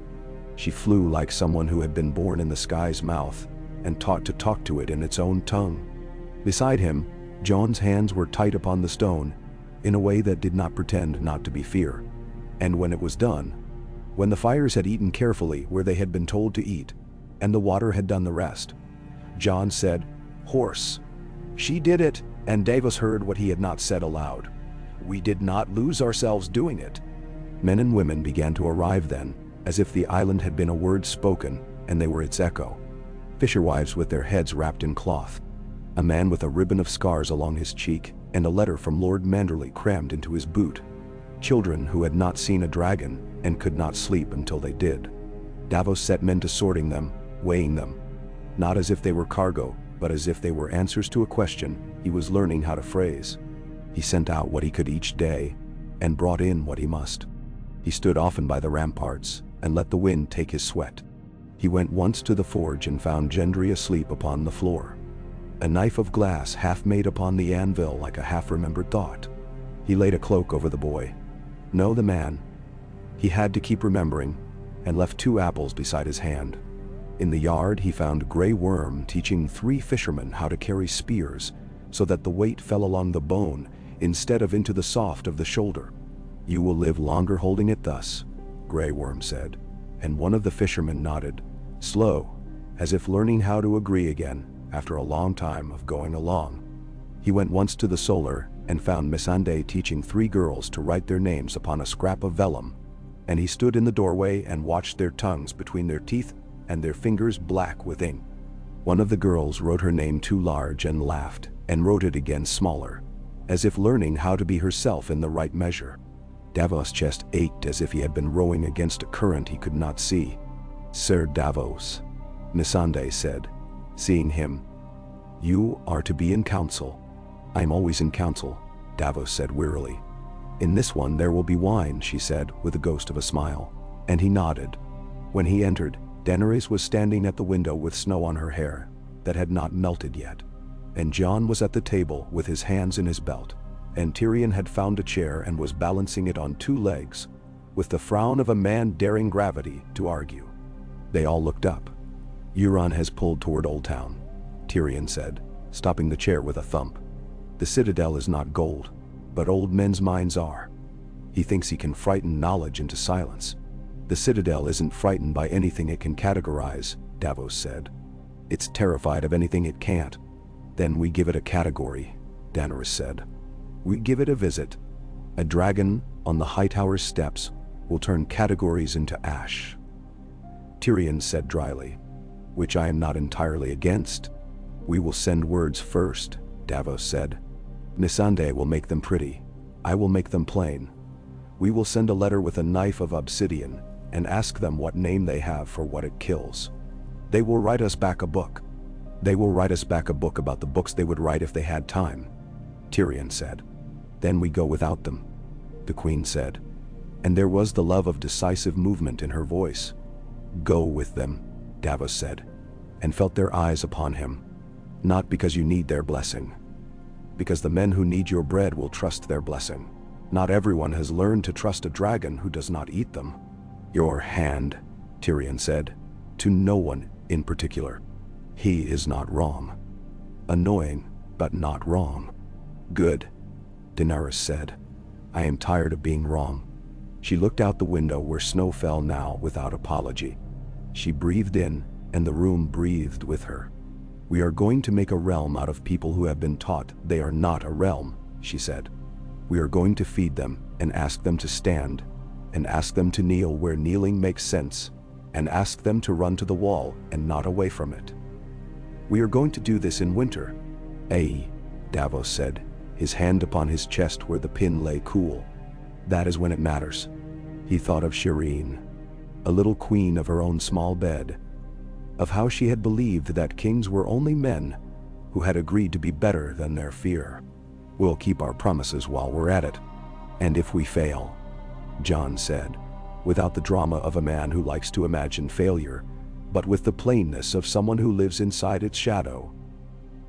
She flew like someone who had been born in the sky's mouth and taught to talk to it in its own tongue. Beside him, John's hands were tight upon the stone in a way that did not pretend not to be fear. And when it was done, when the fires had eaten carefully where they had been told to eat, and the water had done the rest, John said, "Horse." She did it, and Davos heard what he had not said aloud. "We did not lose ourselves doing it." Men and women began to arrive then, as if the island had been a word spoken, and they were its echo. Fisherwives with their heads wrapped in cloth. A man with a ribbon of scars along his cheek, and a letter from Lord Manderley crammed into his boot. Children who had not seen a dragon, and could not sleep until they did. Davos set men to sorting them, weighing them. Not as if they were cargo, but as if they were answers to a question he was learning how to phrase. He sent out what he could each day, and brought in what he must. He stood often by the ramparts, and let the wind take his sweat. He went once to the forge and found Gendry asleep upon the floor. A knife of glass half made upon the anvil like a half-remembered thought. He laid a cloak over the boy. No, the man. He had to keep remembering, and left 2 apples beside his hand. In the yard he found Grey Worm teaching 3 fishermen how to carry spears, so that the weight fell along the bone instead of into the soft of the shoulder. "You will live longer holding it thus," Grey Worm said, and one of the fishermen nodded, slow, as if learning how to agree again after a long time of going along. He went once to the solar and found Missandei teaching 3 girls to write their names upon a scrap of vellum, and he stood in the doorway and watched their tongues between their teeth and their fingers black with ink. One of the girls wrote her name too large and laughed, and wrote it again smaller, as if learning how to be herself in the right measure. Davos' chest ached as if he had been rowing against a current he could not see. "Sir Davos," Missandei said, seeing him, "you are to be in council." "I am always in council," Davos said wearily. "In this one there will be wine," she said with the ghost of a smile, and he nodded. When he entered, Daenerys was standing at the window with snow on her hair that had not melted yet, and Jon was at the table with his hands in his belt, and Tyrion had found a chair and was balancing it on 2 legs, with the frown of a man daring gravity to argue. They all looked up. "Euron has pulled toward Old Town," Tyrion said, stopping the chair with a thump. "The Citadel is not gold, but old men's minds are. He thinks he can frighten knowledge into silence." "The Citadel isn't frightened by anything it can categorize," Davos said. "It's terrified of anything it can't." "Then we give it a category," Daenerys said. "We give it a visit. A dragon on the Hightower's steps will turn categories into ash." Tyrion said dryly, "Which I am not entirely against." "We will send words first," Davos said. "Missandei will make them pretty. I will make them plain. We will send a letter with a knife of obsidian and ask them what name they have for what it kills. They will write us back a book. They will write us back a book about the books they would write if they had time," Tyrion said. "Then we go without them," the Queen said, and there was the love of decisive movement in her voice. "Go with them," Davos said, and felt their eyes upon him. "Not because you need their blessing. Because the men who need your bread will trust their blessing. Not everyone has learned to trust a dragon who does not eat them." "Your hand," Tyrion said, "to no one in particular. He is not wrong. Annoying, but not wrong." "Good," Daenerys said. "I am tired of being wrong." She looked out the window where snow fell now without apology. She breathed in, and the room breathed with her. "We are going to make a realm out of people who have been taught they are not a realm," she said. "We are going to feed them and ask them to stand, and ask them to kneel where kneeling makes sense, and ask them to run to the wall and not away from it." We are going to do this in winter. Aye, Davos said, his hand upon his chest where the pin lay cool. That is when it matters. He thought of Shireen, a little queen of her own small bed, of how she had believed that kings were only men who had agreed to be better than their fear. We'll keep our promises while we're at it. And if we fail, Jon said, without the drama of a man who likes to imagine failure, but with the plainness of someone who lives inside its shadow,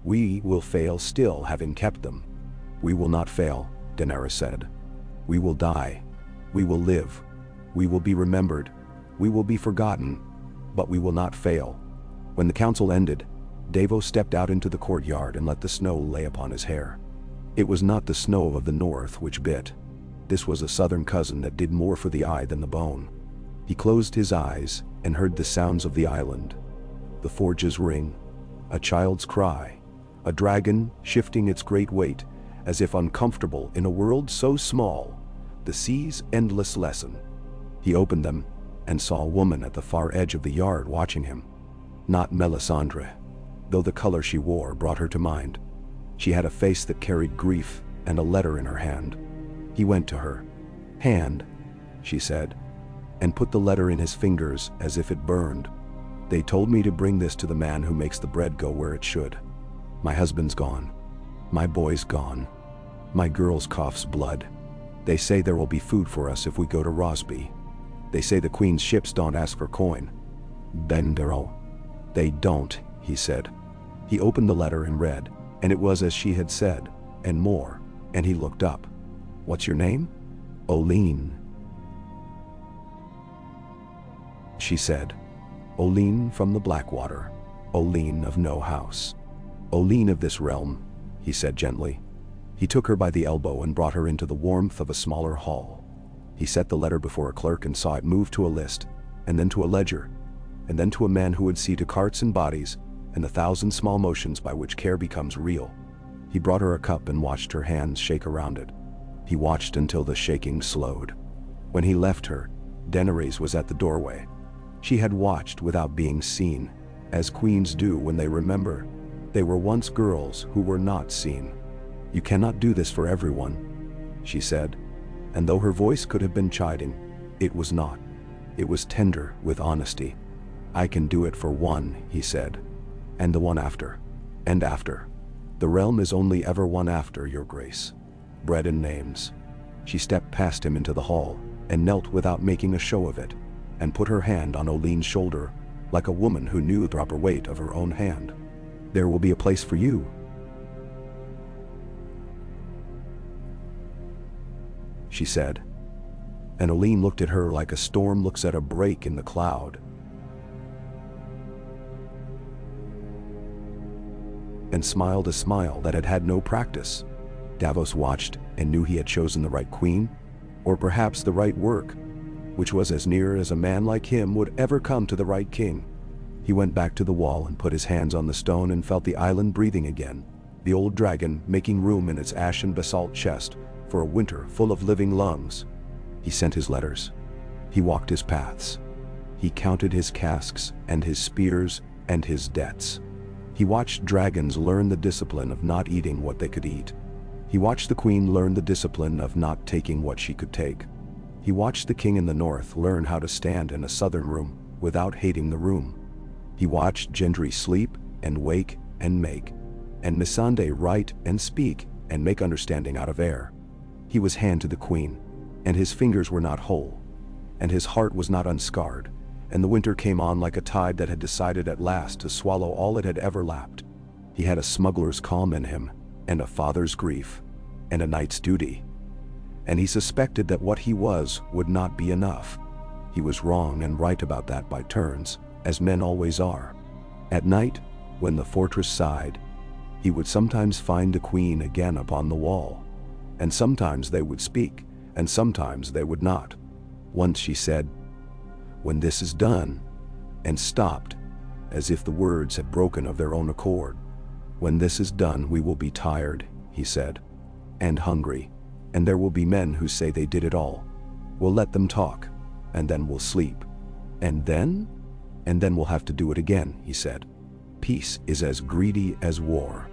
we will fail still having kept them. We will not fail, Daenerys said. We will die. We will live. We will be remembered. We will be forgotten. But we will not fail. When the council ended, Davos stepped out into the courtyard and let the snow lay upon his hair. It was not the snow of the north which bit. This was a southern cousin that did more for the eye than the bone. He closed his eyes and heard the sounds of the island. The forge's ring, a child's cry, a dragon shifting its great weight, as if uncomfortable in a world so small, the sea's endless lesson. He opened them and saw a woman at the far edge of the yard watching him. Not Melisandre, though the color she wore brought her to mind. She had a face that carried grief and a letter in her hand. He went to her. "Hand," she said, and put the letter in his fingers as if it burned. "They told me to bring this to the man who makes the bread go where it should. My husband's gone. My boy's gone. My girl's coughs blood. They say there will be food for us if we go to Rosby. They say the Queen's ships don't ask for coin. Bendero. They don't," he said. He opened the letter and read, and it was as she had said, and more, and he looked up. "What's your name?" "Oline," she said. "Oline from the Blackwater. Oline of no house. Oline of this realm," he said gently. He took her by the elbow and brought her into the warmth of a smaller hall. He set the letter before a clerk and saw it move to a list, and then to a ledger, and then to a man who would see to carts and bodies, and the thousand small motions by which care becomes real. He brought her a cup and watched her hands shake around it. He watched until the shaking slowed. When he left her, Daenerys was at the doorway. She had watched without being seen, as queens do when they remember they were once girls who were not seen. "You cannot do this for everyone," she said, and though her voice could have been chiding, it was not. It was tender with honesty. "I can do it for one," he said, "and the one after, and after. The realm is only ever one after, your grace. Bread and names." She stepped past him into the hall, and knelt without making a show of it, and put her hand on Oline's shoulder, like a woman who knew the proper weight of her own hand. "There will be a place for you," she said. And Oline looked at her like a storm looks at a break in the cloud, and smiled a smile that had had no practice. Davos watched and knew he had chosen the right queen, or perhaps the right work, which was as near as a man like him would ever come to the right king. He went back to the wall and put his hands on the stone and felt the island breathing again, the old dragon making room in its ashen basalt chest for a winter full of living lungs. He sent his letters. He walked his paths. He counted his casks and his spears and his debts. He watched dragons learn the discipline of not eating what they could eat. He watched the queen learn the discipline of not taking what she could take. He watched the king in the north learn how to stand in a southern room without hating the room. He watched Gendry sleep and wake and make, and Missandei write and speak and make understanding out of air. He was hand to the queen, and his fingers were not whole, and his heart was not unscarred, and the winter came on like a tide that had decided at last to swallow all it had ever lapped. He had a smuggler's calm in him, and a father's grief, and a knight's duty. And he suspected that what he was would not be enough. He was wrong and right about that by turns, as men always are. At night, when the fortress sighed, he would sometimes find the queen again upon the wall, and sometimes they would speak, and sometimes they would not. Once she said, "When this is done," and stopped, as if the words had broken of their own accord. "When this is done, we will be tired," he said, "and hungry, and there will be men who say they did it all. We'll let them talk, and then we'll sleep. And then we'll have to do it again," he said. Peace is as greedy as war."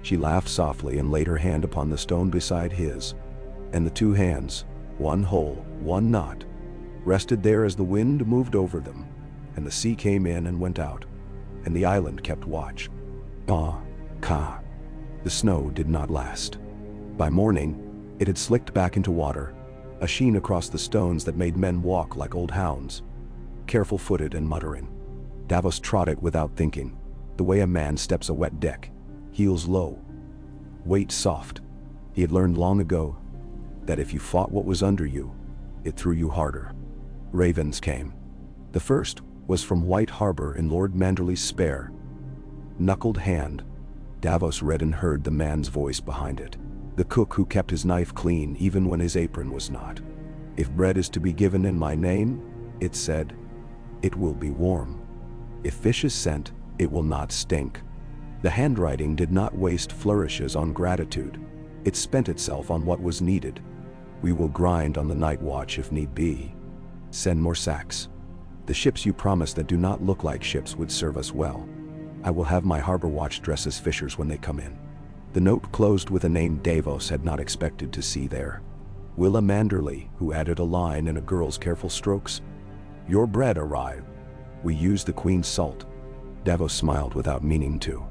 She laughed softly and laid her hand upon the stone beside his, and the two hands, one whole, one not, rested there as the wind moved over them, and the sea came in and went out, and the island kept watch. Ah, Ka. The snow did not last. By morning, it had slicked back into water, a sheen across the stones that made men walk like old hounds, careful-footed and muttering. Davos trod it without thinking, the way a man steps a wet deck, heels low, weight soft. He had learned long ago that if you fought what was under you, it threw you harder. Ravens came. The first was from White Harbor in Lord Manderley's spare, knuckled hand. Davos read and heard the man's voice behind it, the cook who kept his knife clean even when his apron was not. "If bread is to be given in my name," it said, "it will be warm. If fish is sent, it will not stink." The handwriting did not waste flourishes on gratitude. It spent itself on what was needed. "We will grind on the night watch if need be. Send more sacks. The ships you promised that do not look like ships would serve us well. I will have my harbor watch dress as fishers when they come in." The note closed with a name Davos had not expected to see there. Willa Manderley, who added a line in a girl's careful strokes. "Your bread arrived. We used the Queen's salt." Davos smiled without meaning to.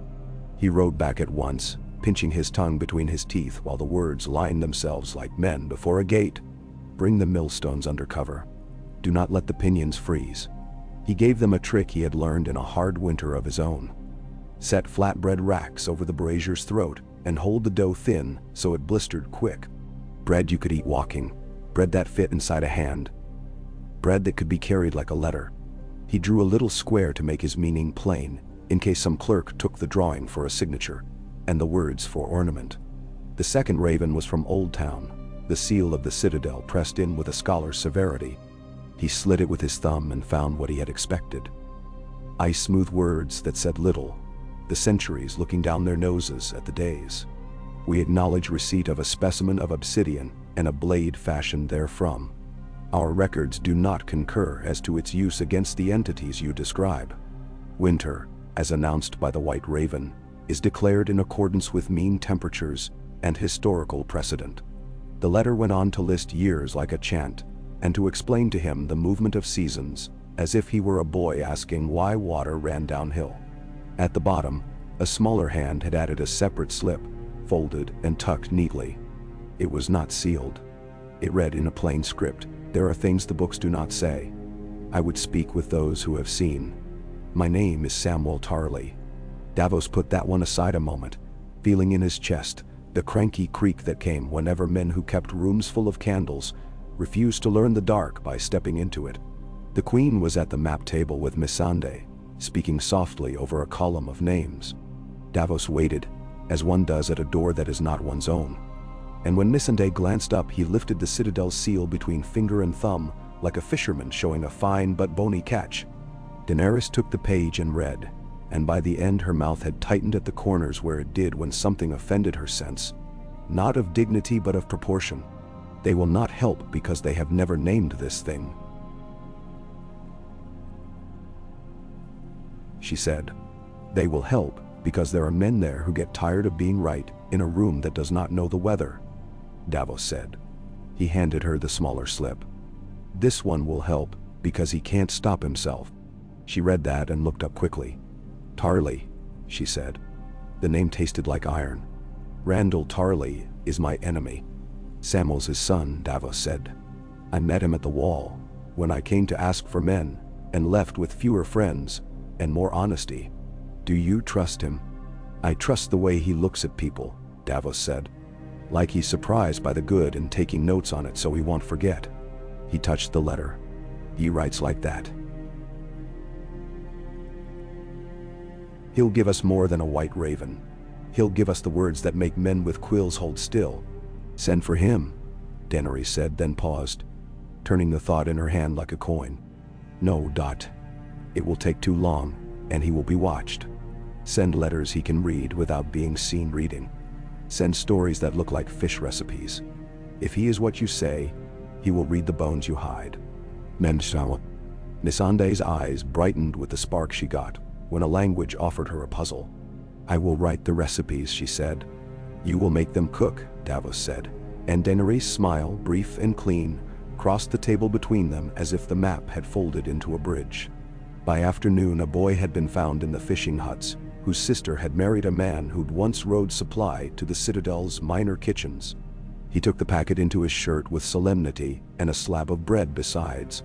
He wrote back at once, pinching his tongue between his teeth while the words lined themselves like men before a gate. "Bring the millstones under cover. Do not let the pinions freeze." He gave them a trick he had learned in a hard winter of his own. Set flatbread racks over the brazier's throat and hold the dough thin so it blistered quick. Bread you could eat walking, bread that fit inside a hand, bread that could be carried like a letter. He drew a little square to make his meaning plain, in case some clerk took the drawing for a signature, and the words for ornament. The second raven was from Old Town, the seal of the citadel pressed in with a scholar's severity. He slid it with his thumb and found what he had expected. Ice-smooth words that said little, the centuries looking down their noses at the days. "We acknowledge receipt of a specimen of obsidian and a blade fashioned therefrom. Our records do not concur as to its use against the entities you describe. Winter, as announced by the White Raven, is declared in accordance with mean temperatures and historical precedent." The letter went on to list years like a chant, and to explain to him the movement of seasons, as if he were a boy asking why water ran downhill. At the bottom, a smaller hand had added a separate slip, folded and tucked neatly. It was not sealed. It read in a plain script, "There are things the books do not say. I would speak with those who have seen. My name is Samuel Tarly." Davos put that one aside a moment, feeling in his chest the cranky creak that came whenever men who kept rooms full of candles refused to learn the dark by stepping into it. The Queen was at the map table with Missandei, speaking softly over a column of names. Davos waited, as one does at a door that is not one's own. And when Missandei glanced up, he lifted the citadel's seal between finger and thumb, like a fisherman showing a fine but bony catch. Daenerys took the page and read, and by the end her mouth had tightened at the corners where it did when something offended her sense, not of dignity but of proportion. "They will not help because they have never named this thing," she said. "They will help because there are men there who get tired of being right in a room that does not know the weather," Davos said. He handed her the smaller slip. "This one will help because he can't stop himself." She read that and looked up quickly. "Tarly," she said. The name tasted like iron. "Randall Tarly is my enemy." "Samuel's his son," Davos said. "I met him at the wall, when I came to ask for men, and left with fewer friends and more honesty. Do you trust him?" "I trust the way he looks at people," Davos said. "Like he's surprised by the good and taking notes on it so he won't forget." He touched the letter. "He writes like that. He'll give us more than a white raven. He'll give us the words that make men with quills hold still." "Send for him," Daenerys said, then paused, turning the thought in her hand like a coin. "No, Dot. It will take too long, and he will be watched. Send letters he can read without being seen reading. Send stories that look like fish recipes. If he is what you say, he will read the bones you hide." Menshawa. Missandei's eyes brightened with the spark she got. when a language offered her a puzzle. "I will write the recipes," she said. "You will make them cook," Davos said. And Daenerys' smile, brief and clean, crossed the table between them as if the map had folded into a bridge. By afternoon, a boy had been found in the fishing huts, whose sister had married a man who'd once rode supply to the Citadel's minor kitchens. He took the packet into his shirt with solemnity and a slab of bread besides,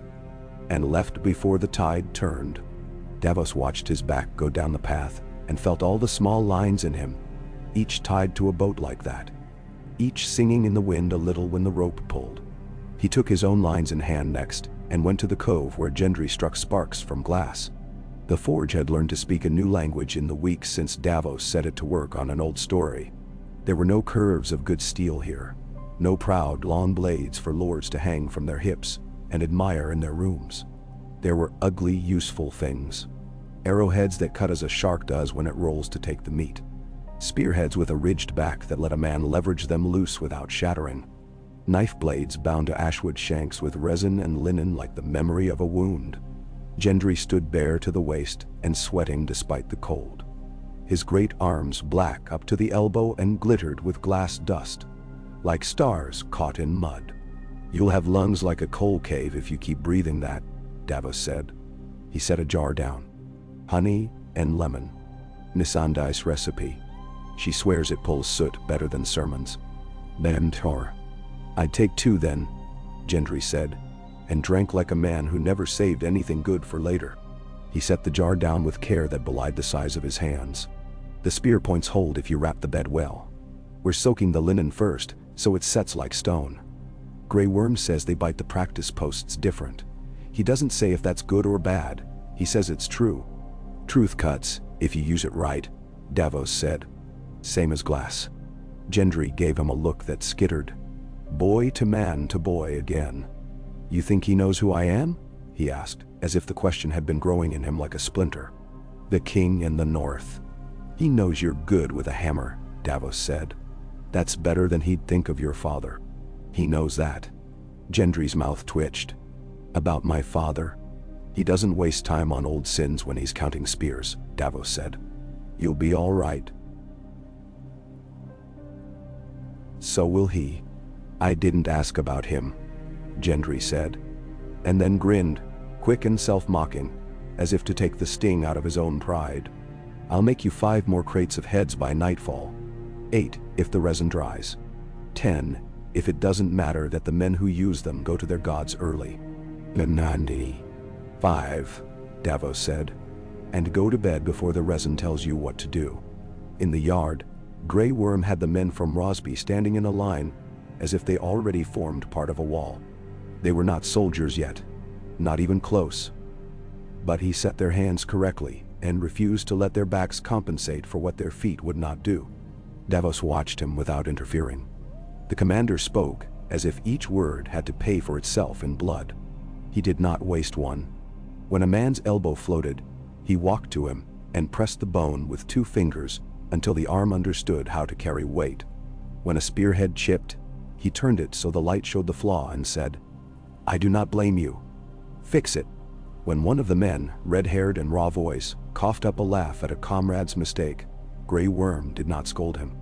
and left before the tide turned. Davos watched his back go down the path and felt all the small lines in him, each tied to a boat like that, each singing in the wind a little when the rope pulled. He took his own lines in hand next and went to the cove where Gendry struck sparks from glass. The forge had learned to speak a new language in the weeks since Davos set it to work on an old story. There were no curves of good steel here, no proud, long blades for lords to hang from their hips and admire in their rooms. There were ugly, useful things. Arrowheads that cut as a shark does when it rolls to take the meat. Spearheads with a ridged back that let a man leverage them loose without shattering. Knife blades bound to ashwood shanks with resin and linen like the memory of a wound. Gendry stood bare to the waist and sweating despite the cold. His great arms black up to the elbow and glittered with glass dust, like stars caught in mud. "You'll have lungs like a coal cave if you keep breathing that," Davos said. He set a jar down. "Honey and lemon. Nisandai's recipe. She swears it pulls soot better than sermons." "Then tor. I'd take 2 then," Gendry said, and drank like a man who never saved anything good for later. He set the jar down with care that belied the size of his hands. "The spear points hold if you wrap the bed well. We're soaking the linen first, so it sets like stone. Grey Worm says they bite the practice posts different. He doesn't say if that's good or bad, he says it's true. Truth cuts, if you use it right," Davos said. "Same as glass." Gendry gave him a look that skittered. Boy to man to boy again. "You think he knows who I am?" he asked, as if the question had been growing in him like a splinter. "The king in the north. He knows you're good with a hammer," Davos said. "That's better than he'd think of your father. He knows that." Gendry's mouth twitched. "About my father? He doesn't waste time on old sins when he's counting spears," Davos said. "You'll be all right." "So will he. I didn't ask about him," Gendry said, and then grinned, quick and self-mocking, as if to take the sting out of his own pride. "I'll make you 5 more crates of heads by nightfall. 8 if the resin dries. 10 if it doesn't matter that the men who use them go to their gods early." "Nandi." 5, Davos said, "and go to bed before the resin tells you what to do." In the yard, Grey Worm had the men from Rosby standing in a line, as if they already formed part of a wall. They were not soldiers yet, not even close. But he set their hands correctly and refused to let their backs compensate for what their feet would not do. Davos watched him without interfering. The commander spoke as if each word had to pay for itself in blood. He did not waste one. When a man's elbow floated, he walked to him and pressed the bone with 2 fingers until the arm understood how to carry weight. When a spearhead chipped, he turned it so the light showed the flaw and said, "I do not blame you. Fix it." When one of the men, red-haired and raw-voiced, coughed up a laugh at a comrade's mistake, Grey Worm did not scold him.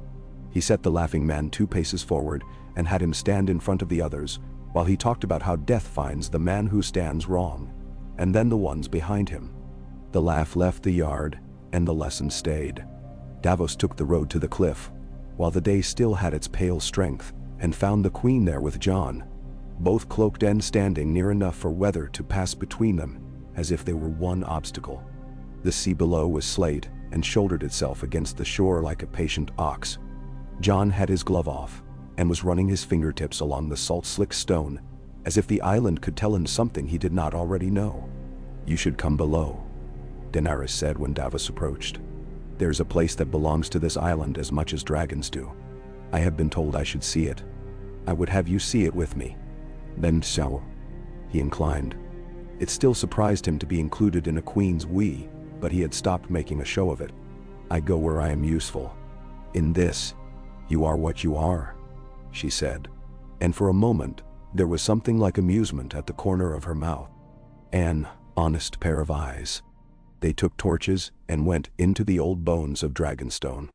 He set the laughing man 2 paces forward and had him stand in front of the others while he talked about how death finds the man who stands wrong, and then the ones behind him. The laugh left the yard, and the lesson stayed. Davos took the road to the cliff, while the day still had its pale strength, and found the queen there with Jon, both cloaked and standing near enough for weather to pass between them, as if they were one obstacle. The sea below was slate and shouldered itself against the shore like a patient ox. Jon had his glove off, and was running his fingertips along the salt-slick stone, as if the island could tell him something he did not already know. "You should come below," Daenerys said when Davos approached. "There's a place that belongs to this island as much as dragons do. I have been told I should see it. I would have you see it with me." "Then so." He inclined. It still surprised him to be included in a queen's we, but he had stopped making a show of it. "I go where I am useful. In this, you are what you are," she said, and for a moment, there was something like amusement at the corner of her mouth. An honest pair of eyes. They took torches and went into the old bones of Dragonstone.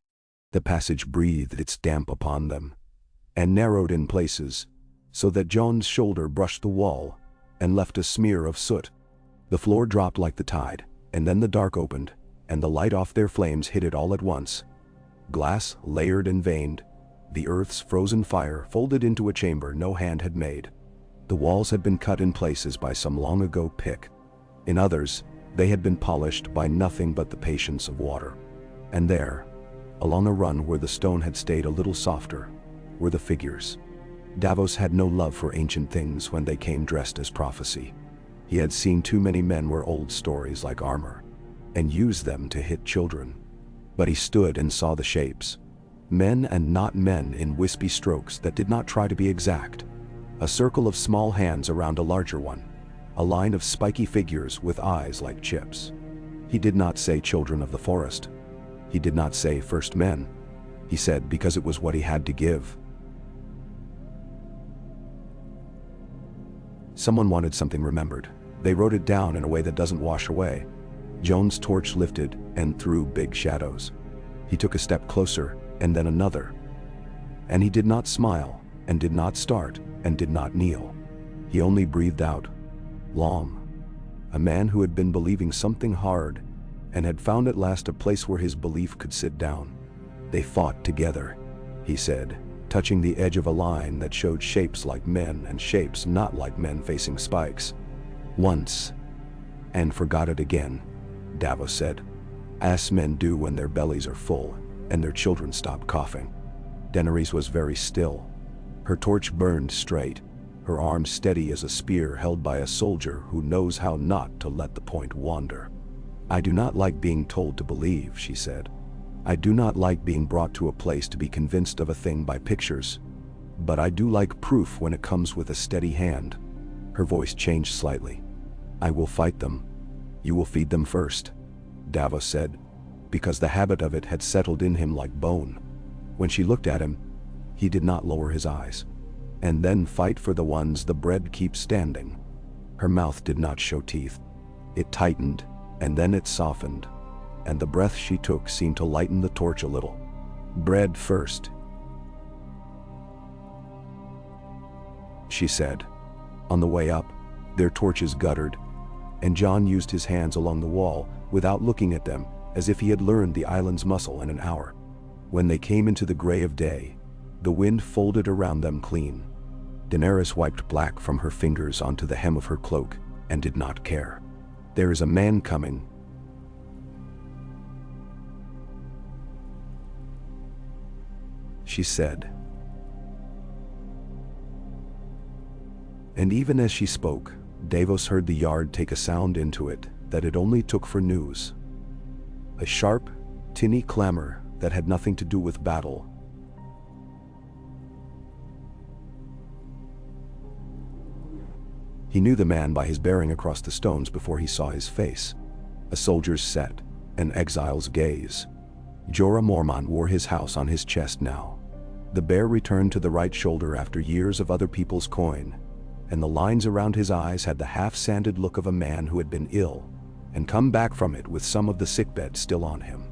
The passage breathed its damp upon them, and narrowed in places, so that Jon's shoulder brushed the wall and left a smear of soot. The floor dropped like the tide, and then the dark opened, and the light off their flames hit it all at once. Glass, layered and veined, the earth's frozen fire folded into a chamber no hand had made. The walls had been cut in places by some long-ago pick. In others, they had been polished by nothing but the patience of water. And there, along a run where the stone had stayed a little softer, were the figures. Davos had no love for ancient things when they came dressed as prophecy. He had seen too many men wear old stories like armor, and use them to hit children. But he stood and saw the shapes. Men and not men in wispy strokes that did not try to be exact. A circle of small hands around a larger one. A line of spiky figures with eyes like chips. He did not say children of the forest. He did not say first men. He said because it was what he had to give. Someone wanted something remembered. They wrote it down in a way that doesn't wash away. Jon's torch lifted and threw big shadows. He took a step closer and then another. And he did not smile, and did not start, and did not kneel. He only breathed out. Long. A man who had been believing something hard and had found at last a place where his belief could sit down. They fought together, he said, touching the edge of a line that showed shapes like men and shapes not like men facing spikes. Once. And forgot it again, Davos said. As men do when their bellies are full and their children stop coughing. Daenerys was very still. Her torch burned straight, her arm steady as a spear held by a soldier who knows how not to let the point wander. I do not like being told to believe, she said. I do not like being brought to a place to be convinced of a thing by pictures. But I do like proof when it comes with a steady hand. Her voice changed slightly. I will fight them. You will feed them first, Davos said, because the habit of it had settled in him like bone. When she looked at him, he did not lower his eyes. And then fight for the ones the bread keeps standing. Her mouth did not show teeth. It tightened, and then it softened, and the breath she took seemed to lighten the torch a little. Bread first, she said. On the way up, their torches guttered, and Jon used his hands along the wall without looking at them, as if he had learned the island's muscle in an hour. When they came into the gray of day, the wind folded around them clean. Daenerys wiped black from her fingers onto the hem of her cloak and did not care. There is a man coming, she said. And even as she spoke, Davos heard the yard take a sound into it that it only took for news. A sharp, tinny clamor that had nothing to do with battle. He knew the man by his bearing across the stones before he saw his face. A soldier's set, an exile's gaze. Jorah Mormont wore his house on his chest now. The bear returned to the right shoulder after years of other people's coin, and the lines around his eyes had the half-sanded look of a man who had been ill, and come back from it with some of the sickbed still on him.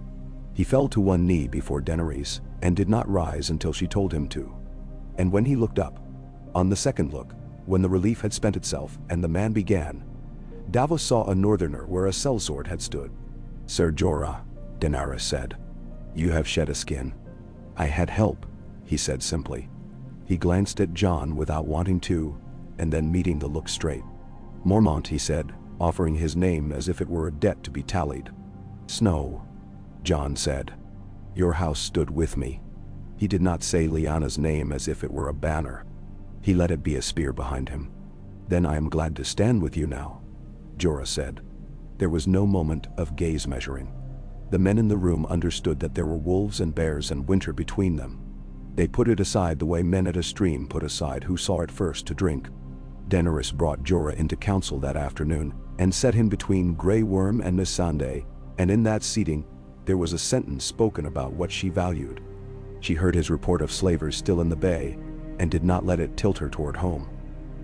He fell to one knee before Daenerys, and did not rise until she told him to. And when he looked up, on the second look, when the relief had spent itself and the man began, Davos saw a northerner where a sellsword had stood. Sir Jorah, Daenerys said, you have shed a skin. I had help, he said simply. He glanced at Jon without wanting to, and then meeting the look straight. Mormont, he said, offering his name as if it were a debt to be tallied. Snow, Jon said. Your house stood with me. He did not say Lyanna's name as if it were a banner. He let it be a spear behind him. Then I am glad to stand with you now, Jorah said. There was no moment of gaze measuring. The men in the room understood that there were wolves and bears and winter between them. They put it aside the way men at a stream put aside who saw it first to drink. Daenerys brought Jorah into council that afternoon and set him between Grey Worm and Missandei, and in that seating, there was a sentence spoken about what she valued. She heard his report of slavers still in the bay, and did not let it tilt her toward home.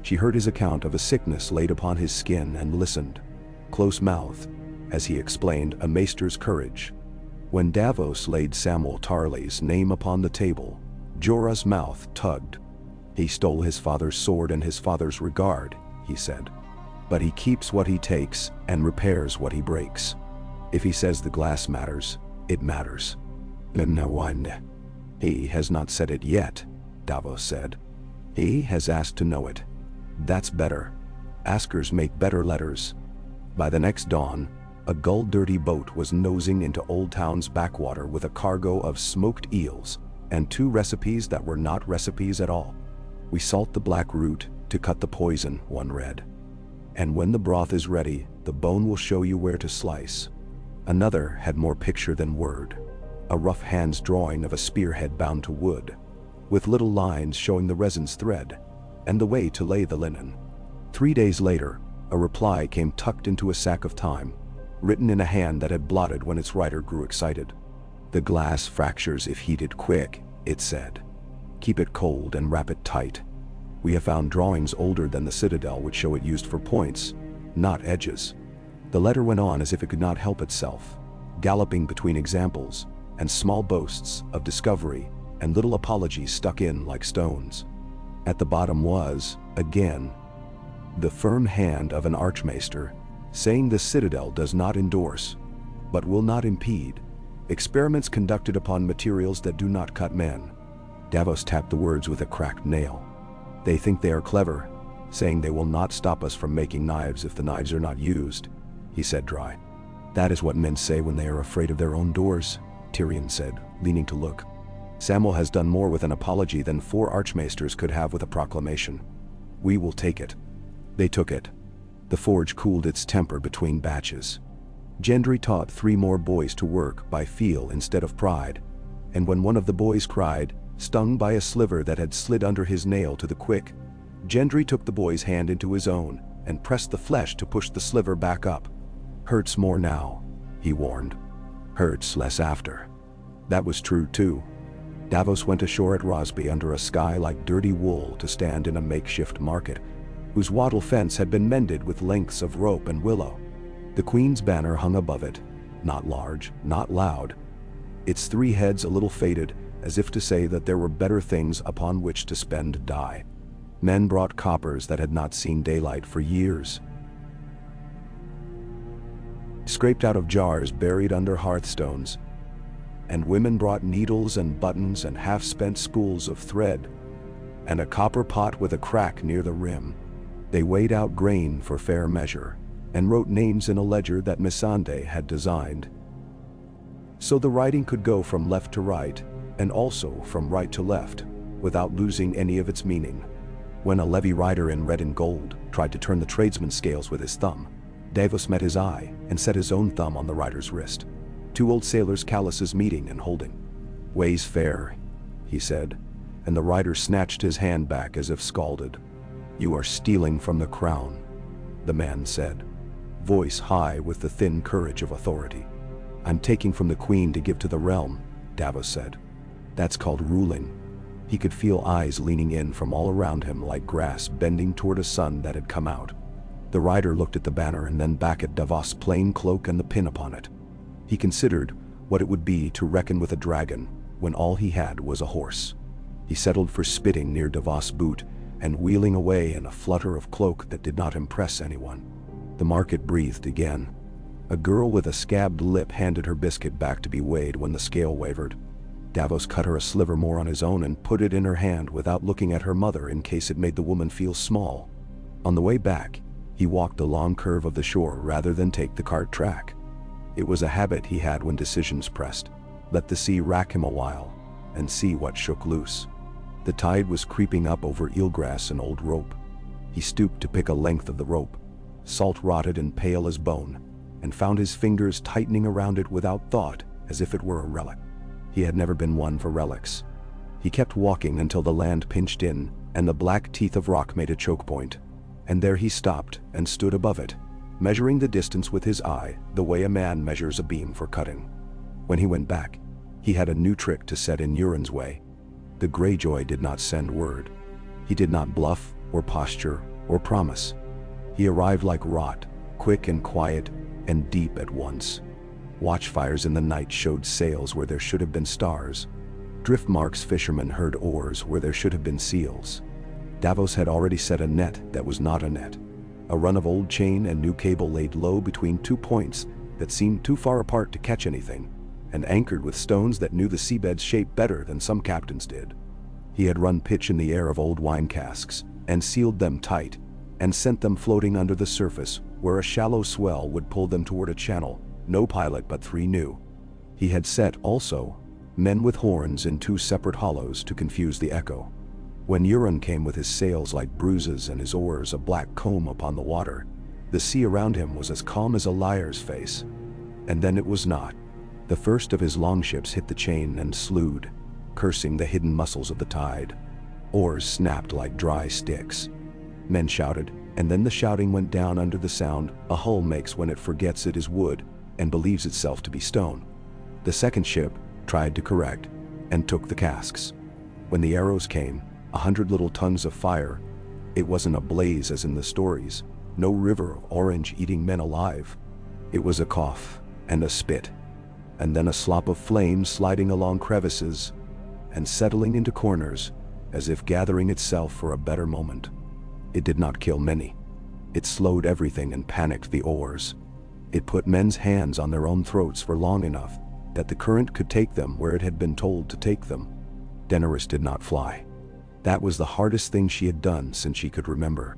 She heard his account of a sickness laid upon his skin and listened, close-mouthed, as he explained a maester's courage. When Davos laid Samuel Tarly's name upon the table, Jorah's mouth tugged. "He stole his father's sword and his father's regard," he said. "But he keeps what he takes and repairs what he breaks. If he says the glass matters, it matters." "No one." "He has not said it yet," Davos said. "He has asked to know it. That's better. Askers make better letters." By the next dawn, a gull-dirty boat was nosing into Old Town's backwater with a cargo of smoked eels and 2 recipes that were not recipes at all. "We salt the black root to cut the poison," one read. "And when the broth is ready, the bone will show you where to slice." Another had more picture than word. A rough hand's drawing of a spearhead bound to wood, with little lines showing the resin's thread and the way to lay the linen. 3 days later, a reply came tucked into a sack of time, written in a hand that had blotted when its writer grew excited. "The glass fractures if heated quick," it said. "Keep it cold and wrap it tight. We have found drawings older than the Citadel which show it used for points, not edges." The letter went on as if it could not help itself, galloping between examples and small boasts of discovery and little apologies stuck in like stones. At the bottom was, again, the firm hand of an archmaester, saying the Citadel does not endorse, but will not impede, experiments conducted upon materials that do not cut men. Davos tapped the words with a cracked nail. "They think they are clever, saying they will not stop us from making knives if the knives are not used," he said dry. "That is what men say when they are afraid of their own doors," Tyrion said, leaning to look. "Samuel has done more with an apology than 4 archmaesters could have with a proclamation. We will take it." They took it. The forge cooled its temper between batches. Gendry taught 3 more boys to work by feel instead of pride, and when one of the boys cried, stung by a sliver that had slid under his nail to the quick, Gendry took the boy's hand into his own and pressed the flesh to push the sliver back up. "Hurts more now," he warned. "Hurts less after." That was true too. Davos went ashore at Rosby under a sky like dirty wool to stand in a makeshift market, whose wattle fence had been mended with lengths of rope and willow. The Queen's banner hung above it, not large, not loud, its 3 heads a little faded, as if to say that there were better things upon which to spend dye. Men brought coppers that had not seen daylight for years, scraped out of jars buried under hearthstones, and women brought needles and buttons and half-spent spools of thread, and a copper pot with a crack near the rim. They weighed out grain for fair measure, and wrote names in a ledger that Missandei had designed, so the writing could go from left to right, and also from right to left, without losing any of its meaning. When a levy rider in red and gold tried to turn the tradesman's scales with his thumb, Davos met his eye and set his own thumb on the rider's wrist. 2 old sailors' calluses meeting and holding. "Weighs fair," he said, and the rider snatched his hand back as if scalded. "You are stealing from the crown," the man said, voice high with the thin courage of authority. "I'm taking from the Queen to give to the realm," Davos said. "That's called ruling." He could feel eyes leaning in from all around him like grass bending toward a sun that had come out. The rider looked at the banner and then back at Davos' plain cloak and the pin upon it. He considered what it would be to reckon with a dragon when all he had was a horse. He settled for spitting near Davos' boot and wheeling away in a flutter of cloak that did not impress anyone. The market breathed again. A girl with a scabbed lip handed her biscuit back to be weighed when the scale wavered. Davos cut her a sliver more on his own and put it in her hand without looking at her mother in case it made the woman feel small. On the way back, he walked the long curve of the shore rather than take the cart track. It was a habit he had when decisions pressed. Let the sea rack him a while, and see what shook loose. The tide was creeping up over eelgrass and old rope. He stooped to pick a length of the rope, salt-rotted and pale as bone, and found his fingers tightening around it without thought, as if it were a relic. He had never been one for relics. He kept walking until the land pinched in, and the black teeth of rock made a choke point. And there he stopped and stood above it, measuring the distance with his eye the way a man measures a beam for cutting. When he went back, he had a new trick to set in Euron's way. The Greyjoy did not send word. He did not bluff or posture or promise. He arrived like rot, quick and quiet, and deep at once. Watchfires in the night showed sails where there should have been stars. Driftmark's fishermen heard oars where there should have been seals. Davos had already set a net that was not a net. A run of old chain and new cable laid low between 2 points that seemed too far apart to catch anything, and anchored with stones that knew the seabed's shape better than some captains did. He had run pitch in the air of old wine casks, and sealed them tight, and sent them floating under the surface, where a shallow swell would pull them toward a channel no pilot but 3 knew. He had set, also, men with horns in 2 separate hollows to confuse the echo. When Euron came with his sails like bruises and his oars a black comb upon the water, the sea around him was as calm as a liar's face. And then it was not. The first of his longships hit the chain and slewed, cursing the hidden muscles of the tide. Oars snapped like dry sticks. Men shouted, and then the shouting went down under the sound a hull makes when it forgets it is wood and believes itself to be stone. The second ship tried to correct, and took the casks. When the arrows came, 100 little tongues of fire. It wasn't a blaze as in the stories, no river of orange eating men alive. It was a cough, and a spit, and then a slop of flame sliding along crevices, and settling into corners, as if gathering itself for a better moment. It did not kill many. It slowed everything and panicked the oars. It put men's hands on their own throats for long enough that the current could take them where it had been told to take them. Daenerys did not fly. That was the hardest thing she had done since she could remember.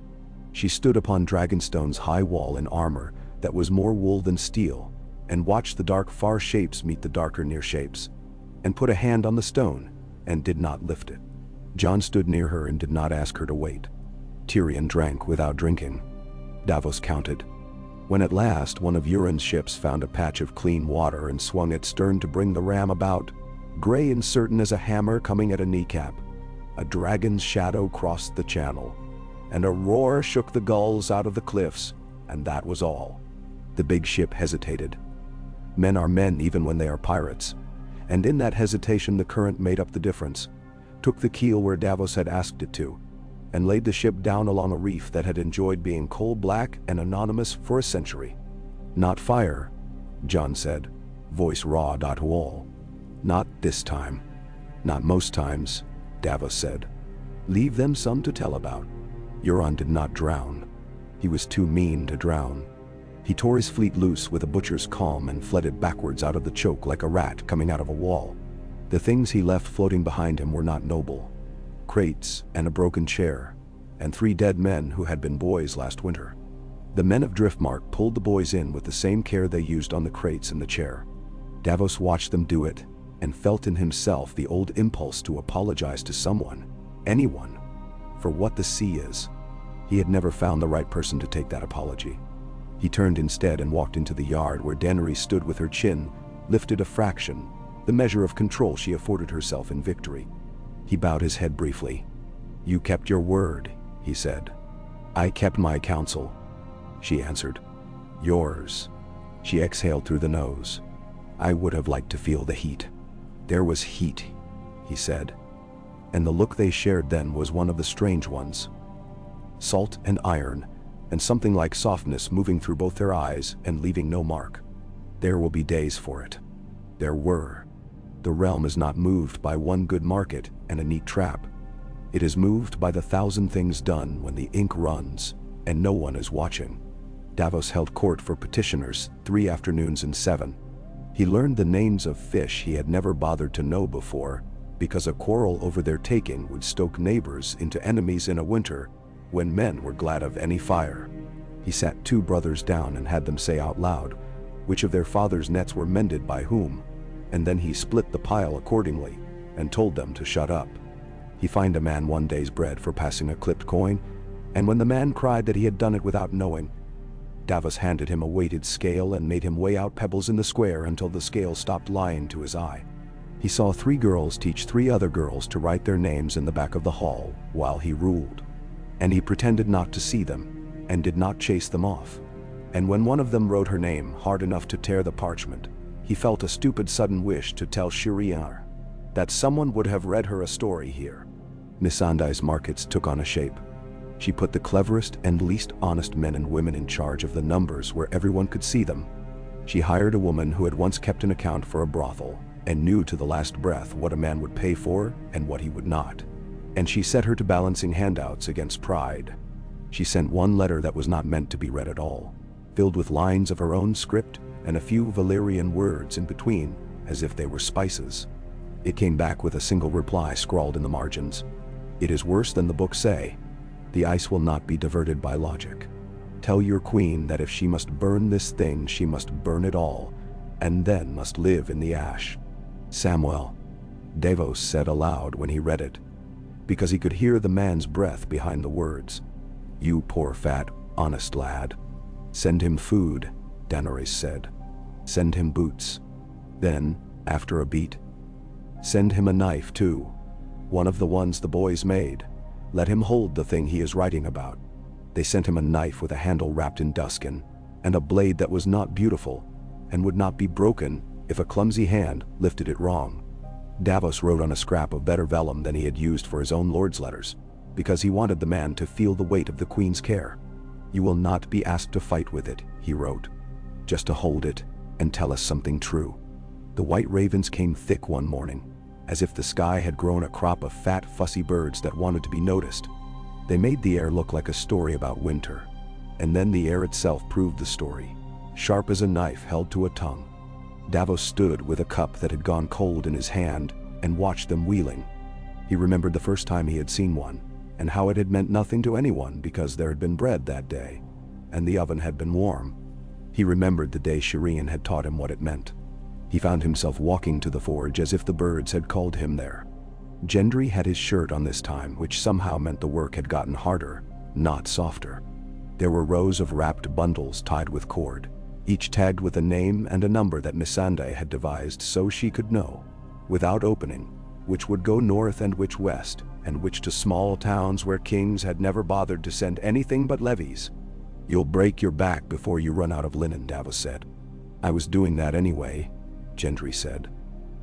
She stood upon Dragonstone's high wall in armor that was more wool than steel, and watched the dark far shapes meet the darker near shapes, and put a hand on the stone, and did not lift it. Jon stood near her and did not ask her to wait. Tyrion drank without drinking. Davos counted. When at last one of Euron's ships found a patch of clean water and swung its stern to bring the ram about, gray and certain as a hammer coming at a kneecap, a dragon's shadow crossed the channel, and a roar shook the gulls out of the cliffs, and that was all. The big ship hesitated. Men are men even when they are pirates, and in that hesitation the current made up the difference, took the keel where Davos had asked it to, and laid the ship down along a reef that had enjoyed being coal-black and anonymous for a century. "Not fire," Jon said, voice raw to all. "Not this time." "Not most times," Davos said. "Leave them some to tell about." Euron did not drown. He was too mean to drown. He tore his fleet loose with a butcher's calm and fled backwards out of the choke like a rat coming out of a wall. The things he left floating behind him were not noble. Crates and a broken chair, and 3 dead men who had been boys last winter. The men of Driftmark pulled the boys in with the same care they used on the crates and the chair. Davos watched them do it, and felt in himself the old impulse to apologize to someone, anyone, for what the sea is. He had never found the right person to take that apology. He turned instead and walked into the yard where Daenerys stood with her chin lifted a fraction, the measure of control she afforded herself in victory. He bowed his head briefly. "You kept your word," he said. "I kept my counsel," she answered. "Yours." She exhaled through the nose. "I would have liked to feel the heat." "There was heat," he said. And the look they shared then was one of the strange ones. Salt and iron, and something like softness moving through both their eyes and leaving no mark. There will be days for it. There were. The realm is not moved by one good market and a neat trap. It is moved by the 1,000 things done when the ink runs, and no one is watching. Davos held court for petitioners 3 afternoons in 7. He learned the names of fish he had never bothered to know before, because a quarrel over their taking would stoke neighbors into enemies in a winter when men were glad of any fire. He sat 2 brothers down and had them say out loud which of their father's nets were mended by whom, and then he split the pile accordingly and told them to shut up. He fined a man 1 day's bread for passing a clipped coin, and when the man cried that he had done it without knowing, Davos handed him a weighted scale and made him weigh out pebbles in the square until the scale stopped lying to his eye. He saw 3 girls teach 3 other girls to write their names in the back of the hall while he ruled, and he pretended not to see them and did not chase them off. And when one of them wrote her name hard enough to tear the parchment, he felt a stupid sudden wish to tell Shiriar that someone would have read her a story here. Missandei's markets took on a shape. She put the cleverest and least honest men and women in charge of the numbers where everyone could see them. She hired a woman who had once kept an account for a brothel and knew to the last breath what a man would pay for and what he would not. And she set her to balancing handouts against pride. She sent one letter that was not meant to be read at all, filled with lines of her own script and a few Valyrian words in between, as if they were spices. It came back with a single reply scrawled in the margins. "It is worse than the books say. The ice will not be diverted by logic. Tell your queen that if she must burn this thing, she must burn it all, and then must live in the ash." "Samuel," Davos said aloud when he read it, because he could hear the man's breath behind the words. "You poor fat, honest lad. Send him food," Daenerys said. "Send him boots." Then, after a beat, "Send him a knife too, one of the ones the boys made. Let him hold the thing he is writing about." They sent him a knife with a handle wrapped in duskin, and a blade that was not beautiful, and would not be broken if a clumsy hand lifted it wrong. Davos wrote on a scrap of better vellum than he had used for his own lord's letters, because he wanted the man to feel the weight of the queen's care. "You will not be asked to fight with it," he wrote, "just to hold it and tell us something true." The white ravens came thick one morning, as if the sky had grown a crop of fat, fussy birds that wanted to be noticed. They made the air look like a story about winter, and then the air itself proved the story, sharp as a knife held to a tongue. Davos stood with a cup that had gone cold in his hand and watched them wheeling. He remembered the first time he had seen one, and how it had meant nothing to anyone because there had been bread that day, and the oven had been warm. He remembered the day Shireen had taught him what it meant. He found himself walking to the forge as if the birds had called him there. Gendry had his shirt on this time, which somehow meant the work had gotten harder, not softer. There were rows of wrapped bundles tied with cord, each tagged with a name and a number that Missandei had devised so she could know, without opening, which would go north and which west, and which to small towns where kings had never bothered to send anything but levies. "You'll break your back before you run out of linen," Davos said. "I was doing that anyway," Gendry said.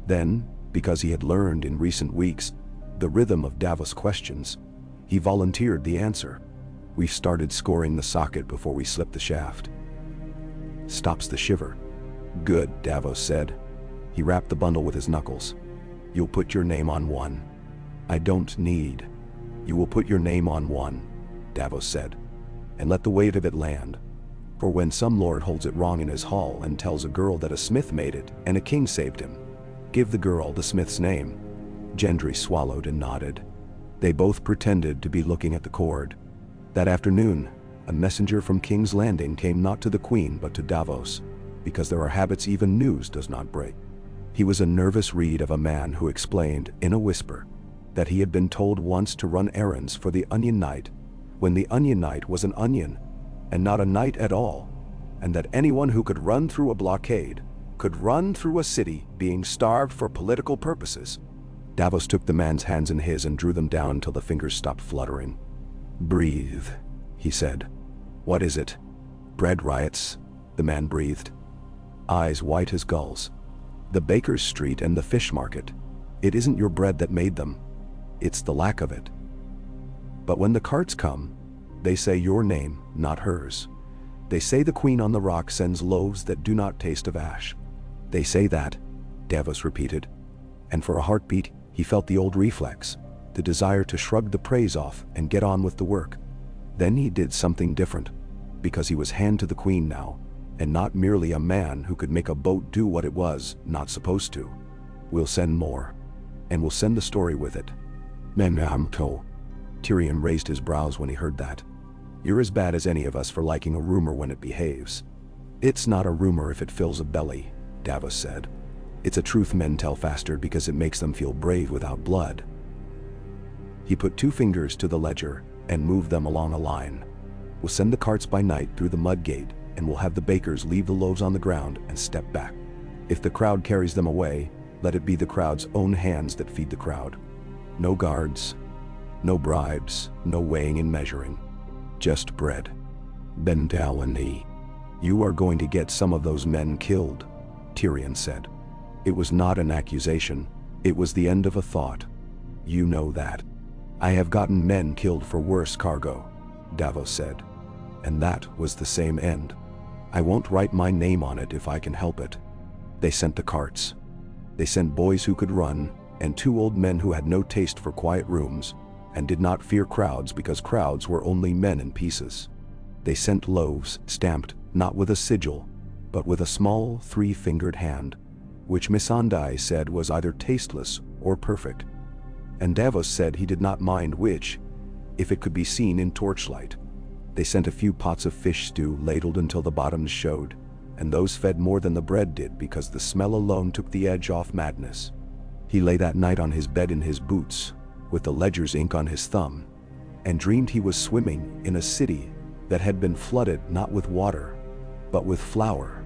Then, because he had learned in recent weeks the rhythm of Davos' questions, he volunteered the answer. "We started scoring the socket before we slipped the shaft." "Stops the shiver." "Good," Davos said. He rapped the bundle with his knuckles. "You'll put your name on one." "I don't need." "You will put your name on one," Davos said, "and let the weight of it land. For when some lord holds it wrong in his hall and tells a girl that a smith made it and a king saved him, give the girl the smith's name." Gendry swallowed and nodded. They both pretended to be looking at the cord. That afternoon, a messenger from King's Landing came not to the queen but to Davos, because there are habits even news does not break. He was a nervous reed of a man who explained, in a whisper, that he had been told once to run errands for the Onion Knight, when the Onion Knight was an onion, and not a knight at all, and that anyone who could run through a blockade could run through a city being starved for political purposes. Davos took the man's hands in his and drew them down until the fingers stopped fluttering. "Breathe," he said. "What is it?" "Bread riots," the man breathed. "Eyes white as gulls. The baker's street and the fish market. It isn't your bread that made them. It's the lack of it. But when the carts come, they say your name, not hers. They say the queen on the rock sends loaves that do not taste of ash. They say that," Davos repeated, and for a heartbeat he felt the old reflex, the desire to shrug the praise off and get on with the work. Then he did something different, because he was hand to the queen now, and not merely a man who could make a boat do what it was not supposed to. "We'll send more, and we'll send the story with it." "Memamto." Tyrion raised his brows when he heard that. "You're as bad as any of us for liking a rumor when it behaves." "It's not a rumor if it fills a belly," Davos said. "It's a truth men tell faster because it makes them feel brave without blood." He put 2 fingers to the ledger and moved them along a line. "We'll send the carts by night through the mud gate, and we'll have the bakers leave the loaves on the ground and step back. If the crowd carries them away, let it be the crowd's own hands that feed the crowd. No guards, no bribes, no weighing and measuring. Just bread. Bentawani. You are going to get some of those men killed," Tyrion said. It was not an accusation, it was the end of a thought. "You know that. I have gotten men killed for worse cargo. Davos said. And that was the same end. I won't write my name on it if I can help it. They sent the carts. They sent boys who could run, and 2 old men who had no taste for quiet rooms, and did not fear crowds because crowds were only men in pieces. They sent loaves stamped not with a sigil, but with a small 3-fingered hand, which Missandei said was either tasteless or perfect. And Davos said he did not mind which, if it could be seen in torchlight. They sent a few pots of fish stew ladled until the bottoms showed, and those fed more than the bread did because the smell alone took the edge off madness. He lay that night on his bed in his boots, with the ledger's ink on his thumb, and dreamed he was swimming in a city that had been flooded not with water, but with flour.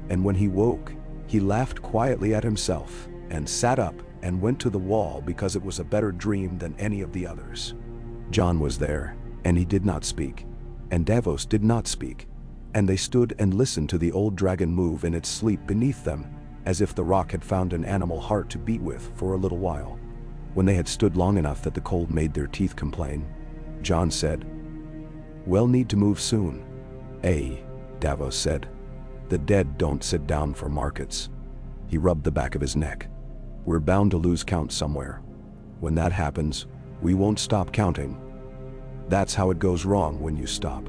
And when he woke, he laughed quietly at himself, and sat up and went to the wall because it was a better dream than any of the others. Jon was there, and he did not speak, and Davos did not speak, and they stood and listened to the old dragon move in its sleep beneath them, as if the rock had found an animal heart to beat with for a little while. When they had stood long enough that the cold made their teeth complain, Jon said, "We'll need to move soon." Davos said. "The dead don't sit down for markets." He rubbed the back of his neck. "We're bound to lose count somewhere. When that happens, we won't stop counting. That's how it goes wrong when you stop."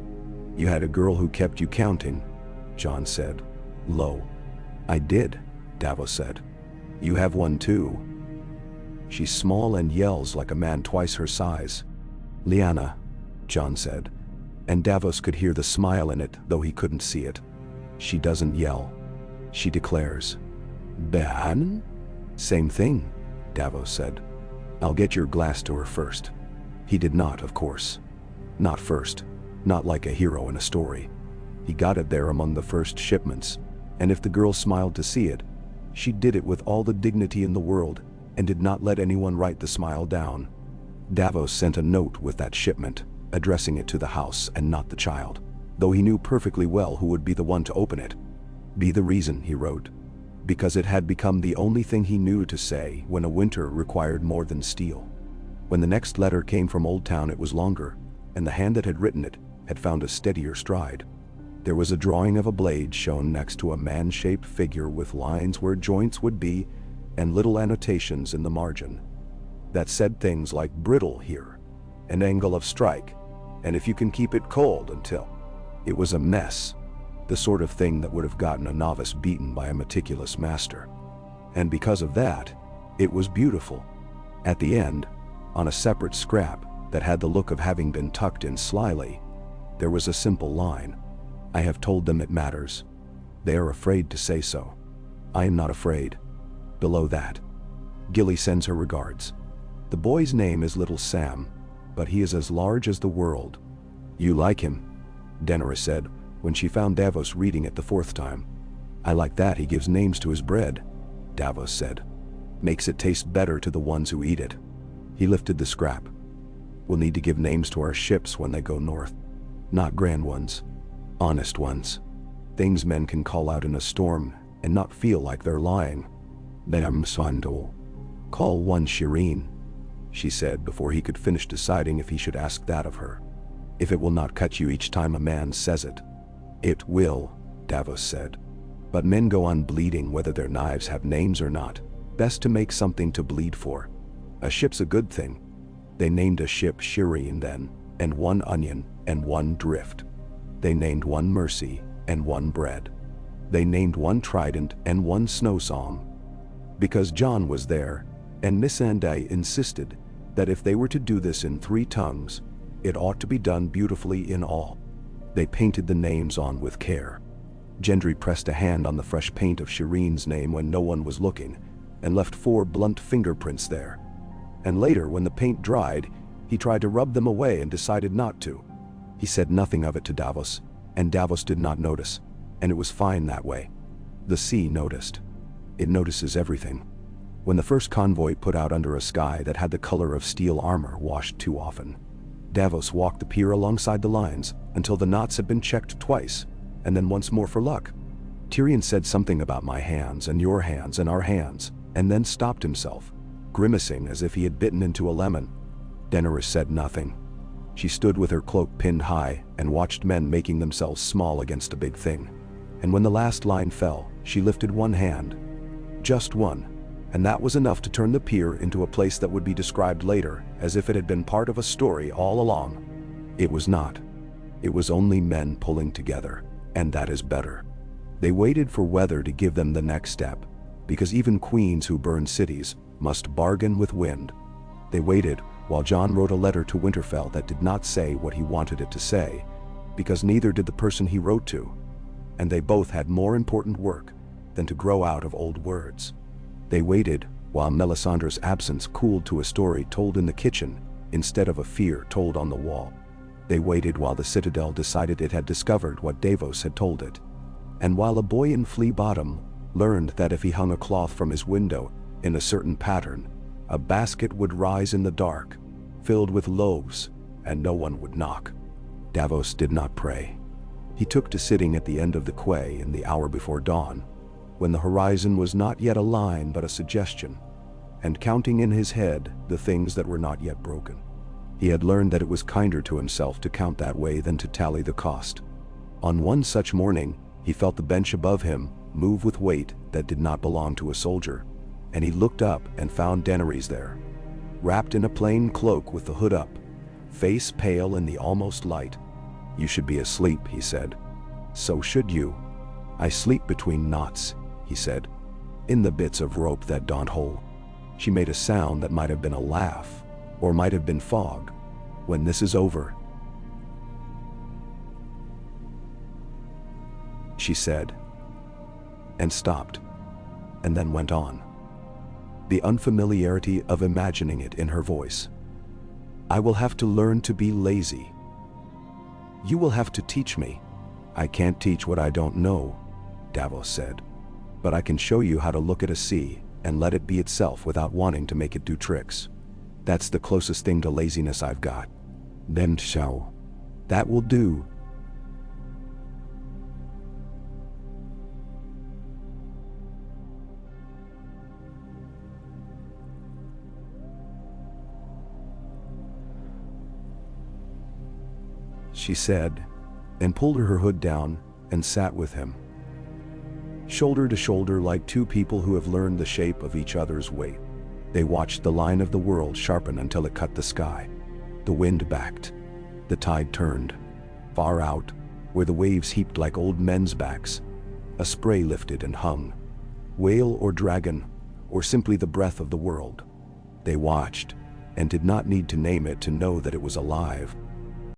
"You had a girl who kept you counting," Jon said. "Low." "I did," Davos said. "You have one too." "She's small and yells like a man twice her size." "Lyanna," Jon said, and Davos could hear the smile in it, though he couldn't see it. "She doesn't yell. She declares." "Ben?" "Same thing," Davos said. "I'll get your glass to her first." He did not, of course. Not first. Not like a hero in a story. He got it there among the first shipments, and if the girl smiled to see it, she did it with all the dignity in the world, and did not let anyone write the smile down. Davos sent a note with that shipment, addressing it to the house and not the child, though he knew perfectly well who would be the one to open it. "Be the reason," he wrote, because it had become the only thing he knew to say when a winter required more than steel. When the next letter came from Old Town, it was longer, and the hand that had written it had found a steadier stride. There was a drawing of a blade shown next to a man-shaped figure with lines where joints would be and little annotations in the margin that said things like "brittle here," "an angle of strike," and "if you can keep it cold until." It was a mess, the sort of thing that would have gotten a novice beaten by a meticulous master. And because of that, it was beautiful. At the end, on a separate scrap that had the look of having been tucked in slyly, there was a simple line: "I have told them it matters. They are afraid to say so. I am not afraid." Below that, "Gilly sends her regards. The boy's name is Little Sam, but he is as large as the world." "You like him," Daenerys said when she found Davos reading it the 4th time. "I like that he gives names to his bread," Davos said. "Makes it taste better to the ones who eat it." He lifted the scrap. "We'll need to give names to our ships when they go north. Not grand ones. Honest ones. Things men can call out in a storm and not feel like they're lying." "Them Sandal. Call one Shireen," she said before he could finish deciding if he should ask that of her. "If it will not cut you each time a man says it." "It will," Davos said. "But men go on bleeding whether their knives have names or not. Best to make something to bleed for. A ship's a good thing." They named a ship Shireen then, and one Onion, and one Drift. They named one Mercy, and one Bread. They named one Trident, and one Snow Song. Because Jon was there, and Missandei insisted that if they were to do this in 3 tongues, it ought to be done beautifully in all. They painted the names on with care. Gendry pressed a hand on the fresh paint of Shireen's name when no one was looking, and left 4 blunt fingerprints there. And later, when the paint dried, he tried to rub them away and decided not to. He said nothing of it to Davos, and Davos did not notice, and it was fine that way. The sea noticed. It notices everything. When the first convoy put out under a sky that had the color of steel armor washed too often, Davos walked the pier alongside the lines until the knots had been checked twice, and then once more for luck. Tyrion said something about "my hands and your hands and our hands," and then stopped himself, grimacing as if he had bitten into a lemon. Daenerys said nothing. She stood with her cloak pinned high and watched men making themselves small against a big thing. And when the last line fell, she lifted one hand. Just one. And that was enough to turn the pier into a place that would be described later as if it had been part of a story all along. It was not. It was only men pulling together, and that is better. They waited for weather to give them the next step, because even queens who burn cities must bargain with wind. They waited while Jon wrote a letter to Winterfell that did not say what he wanted it to say, because neither did the person he wrote to. And they both had more important work than to grow out of old words. They waited while Melisandre's absence cooled to a story told in the kitchen instead of a fear told on the wall. They waited while the Citadel decided it had discovered what Davos had told it. And while a boy in Flea Bottom learned that if he hung a cloth from his window in a certain pattern, a basket would rise in the dark, filled with loaves, and no one would knock. Davos did not pray. He took to sitting at the end of the quay in the hour before dawn, when the horizon was not yet a line but a suggestion, and counting in his head the things that were not yet broken. He had learned that it was kinder to himself to count that way than to tally the cost. On one such morning, he felt the bench above him move with weight that did not belong to a soldier, and he looked up and found Daenerys there, wrapped in a plain cloak with the hood up, face pale in the almost light. "You should be asleep," he said. "So should you." "I sleep between knots," he said, "in the bits of rope that don't hold." She made a sound that might have been a laugh, or might have been fog. "When this is over," she said, and stopped, and then went on. The unfamiliarity of imagining it in her voice. "I will have to learn to be lazy. You will have to teach me." "I can't teach what I don't know," Davos said. "But I can show you how to look at a sea and let it be itself without wanting to make it do tricks. That's the closest thing to laziness I've got." "Then so. That will do." she said, and pulled her hood down and sat with him, shoulder to shoulder like two people who have learned the shape of each other's weight. They watched the line of the world sharpen until it cut the sky. The wind backed. The tide turned. Far out, where the waves heaped like old men's backs, a spray lifted and hung. Whale or dragon, or simply the breath of the world. They watched, and did not need to name it to know that it was alive.